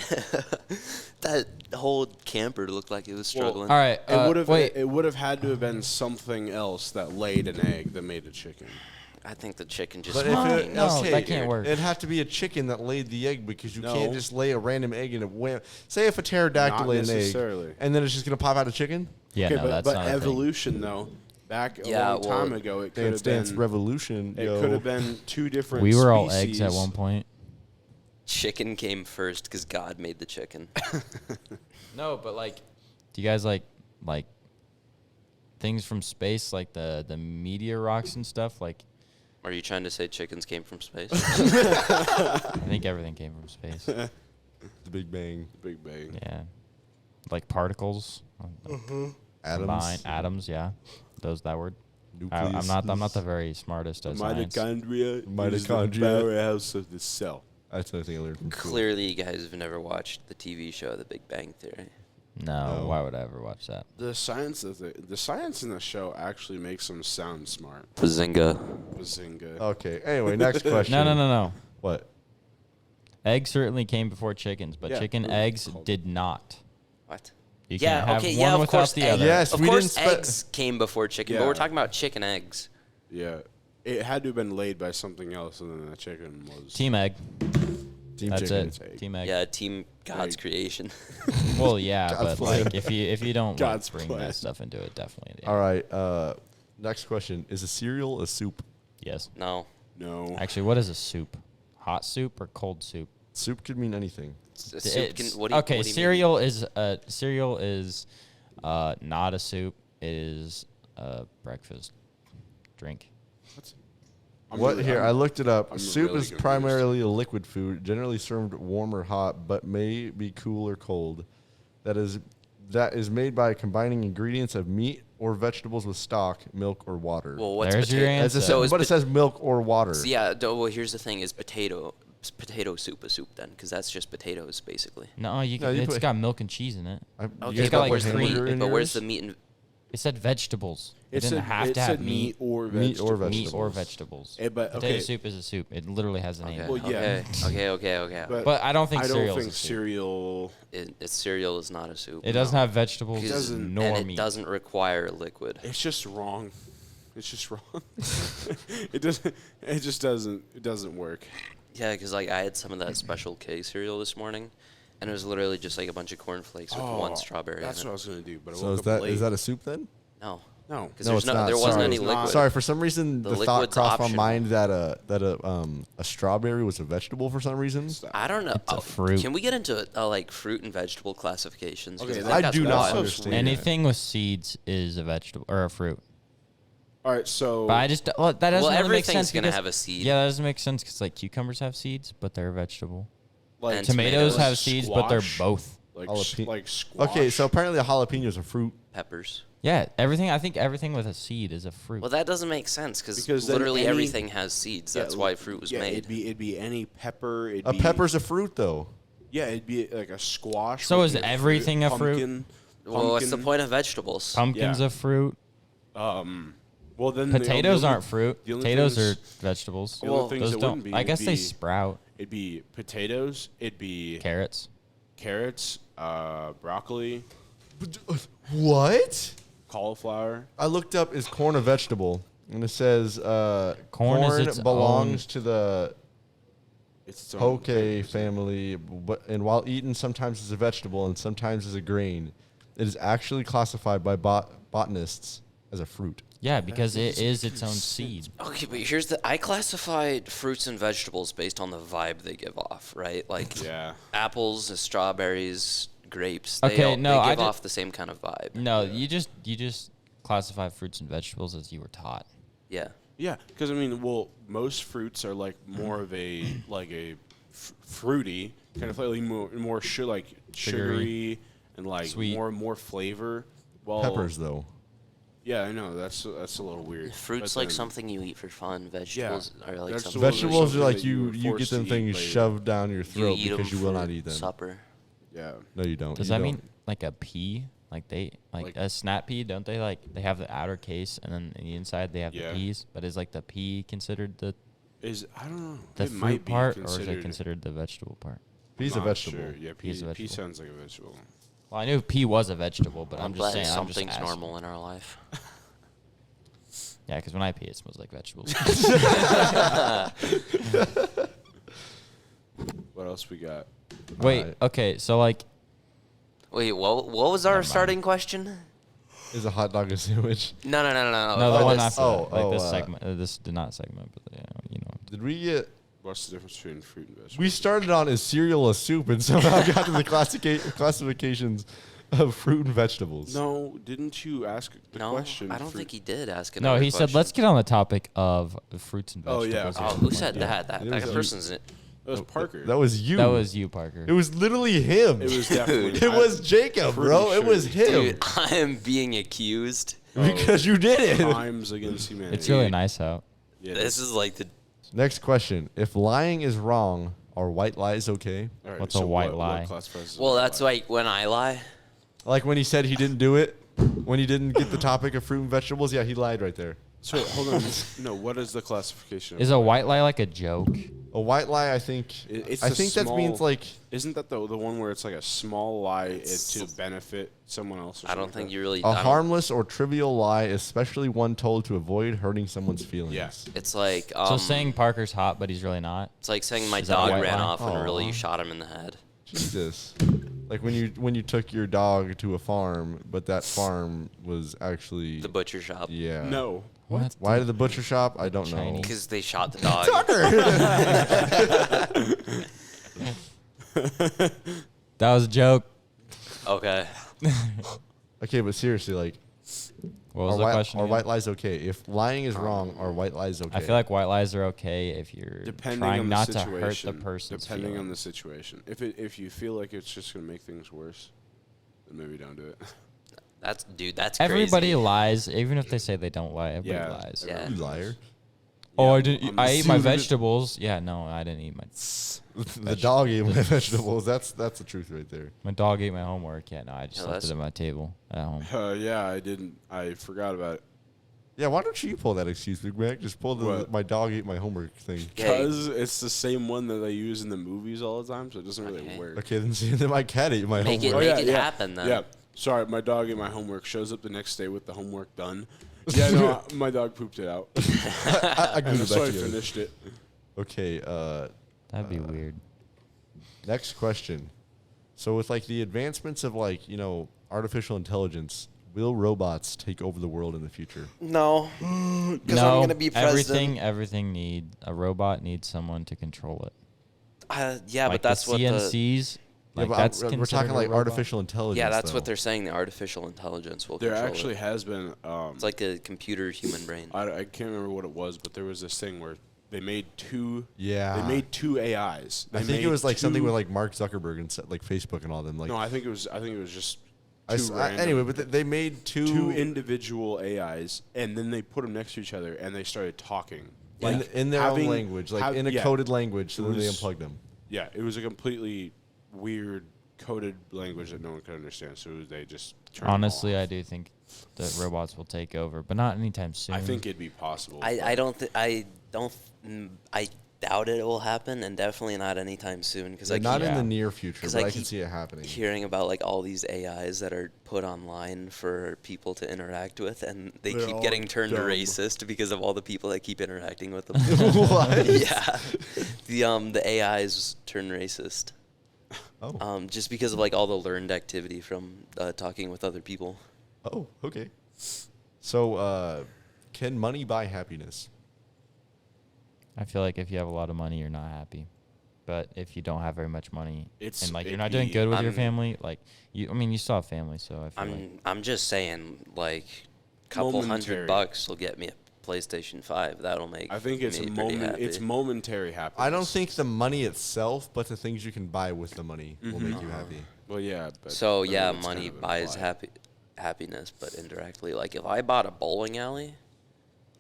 S4: That whole camper looked like it was struggling.
S2: All right.
S3: It would have.
S2: Wait.
S3: It would have had to have been something else that laid an egg that made a chicken.
S4: I think the chicken just.
S1: But if
S2: No,
S1: it,
S2: no,
S1: okay,
S2: that can't work.
S1: It'd have to be a chicken that laid the egg because you
S3: No.
S1: can't just lay a random egg in a say if a pterodactyl
S3: Not
S1: laid an egg
S3: necessarily.
S1: and then it's just gonna pop out a chicken.
S2: Yeah,
S3: Okay,
S2: no,
S3: but,
S2: that's
S3: but
S2: not a thing.
S3: evolution though, back a
S4: Yeah,
S3: long time
S4: well,
S3: ago, it could
S1: Dance
S3: have
S1: Dance
S3: been.
S1: Revolution.
S3: It
S1: yo.
S3: could have been two different.
S2: We were all eggs at
S3: species.
S2: one point.
S4: Chicken came first because God made the chicken.
S2: No, but like, do you guys like things from space, like the meteor rocks and stuff? Like,
S4: Are you trying to say chickens came from space?
S2: I think everything came from space.
S1: the Big Bang.
S3: Big Bang.
S2: Yeah, like particles,
S1: Atoms.
S2: atoms. Yeah, that word. I'm
S1: Nucleus.
S2: not the very smartest at science.
S3: Mitochondria. Is the
S1: Mitochondria.
S3: powerhouse of the cell.
S1: That's another thing I learned from school.
S4: Clearly, you guys have never watched the TV show The Big Bang Theory.
S2: No,
S1: No.
S2: why would I ever watch that?
S3: The science in the show actually makes them sound smart.
S4: Bazinga.
S3: Bazinga.
S1: Okay. Anyway, next question.
S2: No.
S1: What?
S2: Eggs certainly came before chickens, but
S3: Yeah,
S2: chicken
S3: we
S2: eggs
S3: called-
S2: did not.
S4: What?
S2: You
S4: Yeah,
S2: can't have
S4: okay,
S2: one
S4: yeah, of
S2: without
S4: course,
S2: the
S4: egg-
S2: other.
S1: Yes,
S4: of
S1: we
S4: course
S1: didn't
S4: eggs came before chicken, but
S3: Yeah.
S4: we're talking about chicken eggs.
S3: Yeah. It had to have been laid by something else, and then the chicken was.
S2: Team egg.
S1: Team
S2: That's
S1: chicken.
S2: it. Team egg.
S4: Yeah, team God's
S3: Egg.
S4: creation.
S2: Well, yeah,
S1: God's
S2: but
S1: plan.
S2: like if you don't like,
S3: God's
S2: bring
S3: plan.
S2: that stuff into it, definitely. Yeah.
S1: All right. Next question: is a cereal a soup?
S2: Yes.
S4: No.
S3: No.
S2: Actually, what is a soup? Hot soup or cold soup?
S1: Soup could mean anything.
S4: A soup can,
S2: It's-
S4: what do you,
S2: okay,
S4: what do you
S2: cereal is not a soup. It is a breakfast drink.
S1: I looked it up.
S3: I'm
S1: Soup
S3: really
S1: is
S3: confused.
S1: primarily a liquid food, generally served warm or hot, but may be cool or cold. That is made by combining ingredients of meat or vegetables with stock, milk, or water.
S4: Well, what's
S2: There's your
S4: potato?
S2: answer.
S4: So is
S1: but it says milk or water.
S4: yeah. Well, here's the thing: is potato soup a soup then? Because that's just potatoes basically.
S2: No, you can,
S1: you
S2: it's
S1: put-
S2: got milk and cheese in it.
S1: You
S4: Okay,
S1: guys
S2: got,
S1: got
S2: like,
S1: what,
S2: green-
S1: hamburger in
S4: But where's
S1: yours?
S4: the meat and
S2: It said vegetables. It didn't
S3: said,
S2: have
S3: it
S2: to have
S3: said
S2: meat.
S3: or
S1: Meat or
S3: vegetables.
S2: Meat or vegetables.
S3: But
S2: Potato
S3: okay,
S2: soup is a soup. It literally has a name.
S4: Okay.
S3: Well, yeah.
S4: Okay.
S2: But I don't think
S3: I
S2: cereal
S3: don't
S2: is
S3: think
S2: a soup.
S3: cereal.
S4: It's cereal is not a soup.
S2: It doesn't have vegetables
S3: It doesn't-
S2: nor
S4: and it
S2: meat.
S4: doesn't require liquid.
S3: It's just wrong. It's just wrong. It doesn't. It just doesn't. It doesn't work.
S4: Yeah, because like I had some of that Special K cereal this morning, and it was literally just like a bunch of cornflakes with one strawberry.
S3: That's
S4: in
S3: what I
S4: it.
S3: was gonna do, but I
S1: So
S3: woke
S1: is
S3: up
S1: that
S3: late.
S1: is that a soup then?
S4: No,
S3: No.
S4: because
S1: No, it's not.
S4: there wasn't
S1: Sorry.
S4: any
S3: It's not.
S4: liquid.
S1: Sorry, for some reason
S4: The
S1: the thought
S4: liquid's
S1: crossed my
S4: optional.
S1: mind that a strawberry was a vegetable for some reason.
S4: I don't know.
S2: a fruit.
S4: Can we get into like fruit and vegetable classifications? 'Cause
S3: Okay,
S4: think
S1: I
S4: that's
S1: do not
S4: wild.
S1: understand.
S2: Anything with seeds is a vegetable or a fruit.
S3: All right, so
S2: But I just that doesn't really make
S4: everything's
S2: sense
S4: gonna
S2: because
S4: have a seed.
S2: Yeah, that doesn't make sense because like cucumbers have seeds, but they're a vegetable.
S3: like
S4: And
S2: Tomatoes have
S3: squash,
S2: seeds, but they're both.
S3: like
S1: Jalapeno-
S3: like squash.
S1: Okay, so apparently a jalapeno is a fruit.
S4: Peppers.
S2: Yeah, everything. I think everything with a seed is a fruit.
S4: Well, that doesn't make sense
S3: Because
S4: because
S3: then
S4: literally
S3: any-
S4: everything has seeds. That's why fruit was made.
S3: It'd be any pepper.
S1: A pepper's a fruit though.
S3: Yeah, it'd be like a squash.
S2: So
S3: would
S2: is
S3: be
S2: everything a fruit?
S3: pumpkin,
S4: Well, what's the
S3: pumpkin.
S4: point of vegetables?
S2: Pumpkin's
S3: yeah.
S2: a fruit.
S3: Well, then
S2: Potatoes aren't fruit.
S3: the only
S2: Potatoes
S3: things-
S2: are vegetables.
S3: The only
S4: Well,
S3: things
S2: Those
S3: that
S2: don't.
S3: wouldn't be.
S2: I guess
S3: it'd
S2: they
S3: be-
S2: sprout.
S3: It'd be potatoes. It'd be
S2: Carrots.
S3: carrots, broccoli,
S1: What?
S3: cauliflower.
S1: I looked up is corn a vegetable, and it says
S2: Corn is its
S1: belongs to the
S3: It's its own
S1: poke
S3: thing.
S1: family, but and while eaten sometimes as a vegetable and sometimes as a grain, it is actually classified by botanists as a fruit.
S2: Yeah, because it is its own seed.
S4: Okay, but here's I classify fruits and vegetables based on the vibe they give off, right? Like
S3: Yeah.
S4: apples, strawberries, grapes.
S2: Okay,
S4: They all,
S2: no,
S4: they
S2: I
S4: give
S2: ju-
S4: off the same kind of vibe.
S2: No, you just classify fruits and vegetables as you were taught.
S4: Yeah.
S3: Yeah, because I mean, well, most fruits are like more of a like a fruity kind of slightly more like sugary and like
S2: Sweet.
S3: more flavor. Well,
S1: Peppers though.
S3: Yeah, I know that's a little weird.
S4: Fruit's
S3: But
S4: like
S3: then-
S4: something you eat for fun. Vegetables are like
S3: Vegetables
S4: something
S3: are
S1: Vegetables are
S3: something
S1: like
S3: that
S1: you
S3: you're
S1: get
S3: forced
S1: them
S3: to
S1: things
S3: eat, like-
S1: shoved down your
S4: you
S1: throat
S4: eat
S1: because you
S4: them
S1: will
S4: for
S1: not eat them.
S4: supper.
S3: Yeah.
S1: No, you don't.
S2: Does
S1: You
S2: that
S1: don't.
S2: mean like a pea? Like
S3: Like-
S2: a snap pea? Don't they they have the outer case and then in the inside they have
S3: Yeah.
S2: the peas? But is like the pea considered the
S3: I don't know.
S2: the
S3: It might
S2: fruit
S3: be
S2: part, or is it considered the vegetable part?
S1: Pea's a
S3: Not
S1: vegetable.
S3: Sure. Yeah,
S2: Pea's a
S3: pea
S2: vegetable.
S3: sounds like a vegetable.
S2: Well, I knew pea was a vegetable, but I'm
S4: I'm
S2: just
S4: glad
S2: saying. I'm just
S4: something's
S2: asking.
S4: normal in our life.
S2: Yeah, because when I pee, it smells like vegetables.
S3: What else we got?
S2: Wait,
S1: Alright.
S2: okay, so like,
S4: Wait, what was our
S2: Never mind.
S4: starting question?
S1: Is a hot dog a sandwich?
S4: No.
S2: no, the
S1: Oh,
S2: one
S1: this-
S2: after
S1: oh,
S2: that. Like
S1: oh,
S2: this
S1: uh,
S2: segment, this did not segment, but yeah, you know.
S1: Did we get?
S3: What's the difference between fruit and vegetable?
S1: We started on is cereal a soup and somehow got to the classifications of fruit and vegetables.
S3: No, didn't you ask the
S4: No,
S3: question?
S4: I don't think he did ask it.
S2: No, he said, let's get on the topic of fruits and
S3: Oh, yeah,
S2: vegetables.
S3: okay.
S4: Oh, who said
S1: Yeah.
S4: that?
S1: It
S4: That
S1: was-
S4: person's it.
S3: That was Parker.
S1: That was you.
S2: That was you, Parker.
S1: It was literally him.
S3: It was definitely.
S1: It was Jacob, bro.
S3: pretty
S1: It was
S3: sure.
S1: him.
S4: Dude, I am being accused.
S1: Because you did it.
S3: Crimes against humanity.
S2: It's really nice out.
S3: Yeah,
S4: This is like the
S1: Next question. If lying is wrong, are white lies okay?
S3: all right,
S2: what's a white
S3: what
S2: lie?
S3: classifies as a
S4: well.
S3: white
S4: That's
S3: lie?
S4: like when I lie.
S1: Like when he said he didn't do it, when he didn't get the topic of fruit and vegetables, yeah, he lied right there.
S3: So hold on. No, what is the classification? Of
S2: Is a white lie like a joke?
S1: A white lie, I think.
S3: It's
S1: I
S3: a
S1: think that
S3: small-
S1: means like.
S3: Isn't that the one where it's like a small lie to benefit someone else? Or
S4: I don't
S3: something
S4: think
S3: like
S4: you really.
S1: A
S4: I don't-
S1: harmless or trivial lie, especially one told to avoid hurting someone's feelings.
S3: Yes.
S4: It's like
S2: So saying Parker's hot, but he's really not.
S4: it's like saying my
S2: Is that a
S4: dog
S2: white
S4: ran
S2: lie?
S4: off when really
S1: Aw.
S4: you shot him in the head.
S1: Jesus. Like when you took your dog to a farm, but that farm was actually
S4: The butcher shop.
S1: yeah.
S3: No.
S2: What?
S1: Why did the butcher shop? I don't know.
S2: Chinese.
S4: Because they shot the dog.
S2: That was a joke.
S4: Okay.
S1: Okay, but seriously, like,
S2: What was
S1: are
S2: the
S1: white,
S2: question?
S1: are
S2: again?
S1: white lies okay? If lying is wrong, are white lies okay?
S2: I feel like white lies are okay if you're
S3: Depending
S2: trying
S3: on
S2: not
S3: the
S2: to hurt the
S3: situation.
S2: person's
S3: Depending on the
S2: feelings.
S3: situation. If you feel like it's just gonna make things worse, then maybe don't do it.
S4: That's that's
S2: Everybody
S4: crazy.
S2: lies, even if they say they don't lie. Everybody
S3: Yeah.
S2: lies.
S4: Yeah.
S1: you liar.
S2: Oh, I
S3: Yeah,
S2: didn't.
S3: I'm
S2: I ate my
S1: assuming-
S2: vegetables. Yeah, no, I didn't eat my.
S1: The dog ate my vegetables. That's the truth right there.
S2: My dog ate my homework. Yeah, no, I just
S4: Yeah,
S2: left
S4: that's-
S2: it at my table at home.
S3: Yeah, I didn't. I forgot about it.
S1: Yeah, why don't you pull that excuse, Big Mac? Just pull the
S3: What?
S1: my dog ate my homework thing.
S4: Okay.
S3: Because it's the same one that they use in the movies all the time, so it doesn't really
S4: Okay.
S3: work.
S1: Okay, then my cat ate my
S4: Make
S1: homework.
S4: it happen then.
S3: Yeah. Sorry, my dog ate my homework. Shows up the next day with the homework done. Yeah, no, my dog pooped it out.
S1: I glued
S3: And
S1: it
S3: so
S1: back
S3: I
S1: together.
S3: finished it.
S1: Okay,
S2: That'd be weird.
S1: next question. So with like the advancements of like, artificial intelligence, will robots take over the world in the future?
S4: No. Because
S2: No,
S4: I'm gonna be president.
S2: everything a robot needs someone to control it.
S4: Yeah,
S2: Like
S4: but that's
S2: the
S4: what
S2: CNCs.
S1: Yeah,
S2: Like
S1: but
S2: that's
S1: we're
S2: considered
S1: talking
S2: a
S1: like
S2: robot?
S1: artificial intelligence.
S4: Yeah, that's
S1: though.
S4: what they're saying. The artificial intelligence will
S3: There
S4: control
S3: actually
S4: it.
S3: has been.
S4: It's like a computer human brain.
S3: I can't remember what it was, but there was this thing where they made two.
S1: Yeah.
S3: They made two AIs.
S1: I
S3: They
S1: think it
S3: made
S1: was like something
S3: two-
S1: with like Mark Zuckerberg and like Facebook and all them. Like
S3: No, I think it was. I think it was just.
S1: I
S3: Two
S1: s-
S3: random-
S1: anyway, but they made
S3: two individual AIs, and then they put them next to each other, and they started talking.
S1: in their
S3: having-
S1: own language, like in a
S3: yeah.
S1: coded language. So
S3: It
S1: then they
S3: was-
S1: unplugged them.
S3: Yeah, it was a completely weird coded language that no one could understand. So they just turned them
S2: Honestly,
S3: off.
S2: I do think that robots will take over, but not anytime soon.
S3: I think it'd be possible.
S4: I doubt it will happen, and definitely not anytime soon. Because I
S1: Not
S4: keep
S1: in the near future,
S4: 'cause
S1: but
S4: I
S1: I can
S4: keep
S1: see it happening.
S4: hearing about like all these AIs that are put online for people to interact with, and they
S3: They're
S4: keep
S3: all
S4: getting turned
S3: dumb.
S4: racist because of all the people that keep interacting with them.
S1: What?
S4: Yeah, the AIs turn racist.
S1: Oh.
S4: Just because of like all the learned activity from talking with other people.
S1: Oh, okay. So, can money buy happiness?
S2: I feel like if you have a lot of money, you're not happy. But if you don't have very much money,
S3: It's-
S2: and like you're
S3: it'd
S2: not doing
S3: be-
S2: good with your
S4: I'm-
S2: family, like you still have family, so I feel like
S4: I'm just saying, like, couple
S3: Momentary.
S4: $100 will get me a PlayStation 5. That'll make
S3: I think it's
S4: me pretty happy.
S3: It's momentary happiness.
S1: I don't think the money itself, but the things you can buy with the money will make you happy.
S3: Well, yeah. But
S4: So
S3: but
S4: yeah,
S3: it's kind
S4: money
S3: of
S4: buys
S3: implied.
S4: happiness, but indirectly. Like if I bought a bowling alley,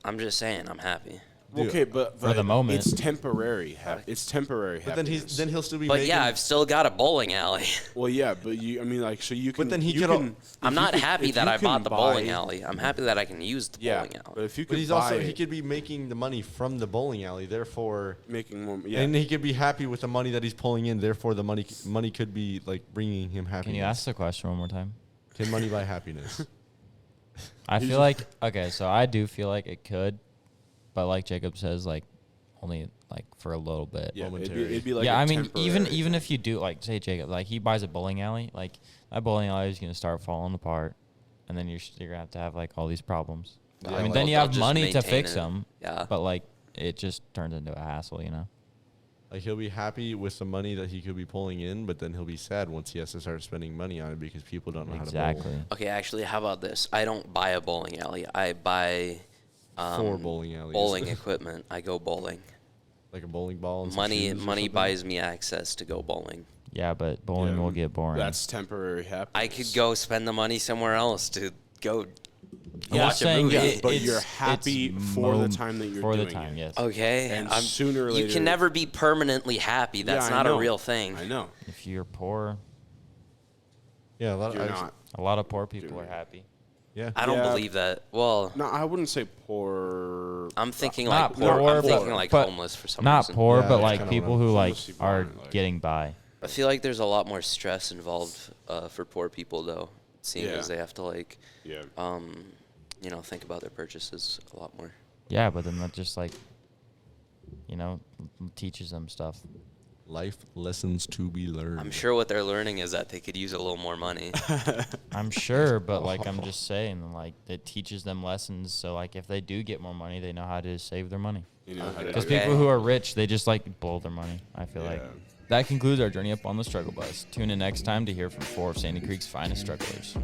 S4: I'm just saying I'm happy.
S1: Dude,
S3: Okay, but
S2: for the moment.
S3: it's temporary. It's temporary.
S1: But then
S3: happiness.
S1: he'll still be.
S4: But
S1: making,
S4: yeah, I've still got a bowling alley.
S3: Well, yeah, but you. I mean, like, so you can.
S1: But then he
S3: you
S1: could
S3: can.
S1: al-
S4: I'm
S3: if
S4: not
S3: you could-
S4: happy
S3: if
S4: that
S3: you
S4: I
S3: can
S4: bought the bowling
S3: buy-
S4: alley. I'm happy that I can use the
S3: Yeah,
S4: bowling alley.
S3: but if you could
S1: But he's
S3: buy
S1: also he could be making the money from the bowling alley, therefore,
S3: making more. Yeah,
S1: and he could be happy with the money that he's pulling in. Therefore, the money could be like bringing him happiness.
S2: Can you ask the question one more time?
S1: Can money buy happiness?
S2: I feel like okay, so I do feel like it could, but like Jacob says, like only like for a little bit.
S3: yeah.
S1: momentary.
S3: It'd be like
S2: yeah,
S3: a
S2: I mean, even
S3: temporary
S2: if you do like say Jacob, like he buys a bowling alley, like that bowling alley is gonna start falling apart, and then you're gonna have like all these problems.
S1: Yeah,
S2: I mean,
S1: like-
S2: then you
S4: They'll
S2: have
S4: just
S2: money to
S4: maintain
S2: fix
S4: it.
S2: them,
S4: Yeah.
S2: but like it just turns into a hassle, you know.
S1: Like he'll be happy with the money that he could be pulling in, but then he'll be sad once he has to start spending money on it because people don't know how to
S2: Exactly.
S1: bowl.
S4: Okay, actually, how about this? I don't buy a bowling alley. I buy
S1: 4 bowling alleys.
S4: bowling equipment. I go bowling.
S1: Like a bowling ball and some
S4: Money
S1: shoes or
S4: money
S1: something?
S4: buys me access to go bowling.
S2: Yeah, but bowling
S3: Yeah,
S2: will get boring.
S3: That's temporary happiness.
S4: I could go spend the money somewhere else to go
S2: I'm
S4: watch
S2: just
S4: a
S2: saying,
S4: movie.
S3: Yeah, but
S2: it's-
S3: you're
S2: it's
S3: happy for the time that you're
S2: for the
S3: doing
S2: time,
S3: it.
S2: yes.
S4: Okay,
S3: And sooner or
S4: you
S3: later-
S4: can never be permanently happy. That's
S3: Yeah, I
S4: not a
S3: know.
S4: real thing.
S3: I know.
S2: If you're poor,
S1: Yeah, a lot
S3: you're
S1: of
S3: not.
S2: A lot of poor people are happy.
S1: Yeah.
S4: I don't
S3: Yeah.
S4: believe that. Well,
S3: No, I wouldn't say poor.
S4: I'm thinking
S2: Not
S4: like poor.
S2: poor,
S4: I'm thinking
S2: but-
S4: like
S2: but
S4: homeless for some
S2: Not
S4: reason.
S2: poor,
S1: Yeah,
S2: but
S1: that's
S2: like
S1: kinda
S2: people
S1: what I'm-
S2: who like
S3: homeless people
S2: are
S3: aren't, like-
S2: getting by.
S4: I feel like there's a lot more stress involved for poor people though, seeing
S3: Yeah.
S4: as they have to like,
S3: Yeah.
S4: think about their purchases a lot more.
S2: Yeah, but then that just like, teaches them stuff.
S1: Life lessons to be learned.
S4: I'm sure what they're learning is that they could use a little more money.
S2: I'm sure, but like I'm just saying, like it teaches them lessons. So like if they do get more money, they know how to save their money.
S3: You know how to
S2: Because
S3: do it.
S2: people who are rich, they just like blow their money. I feel like.
S3: Yeah.
S2: That concludes our journey up on the struggle bus. Tune in next time to hear from 4 of Sandy Creek's finest strugglers.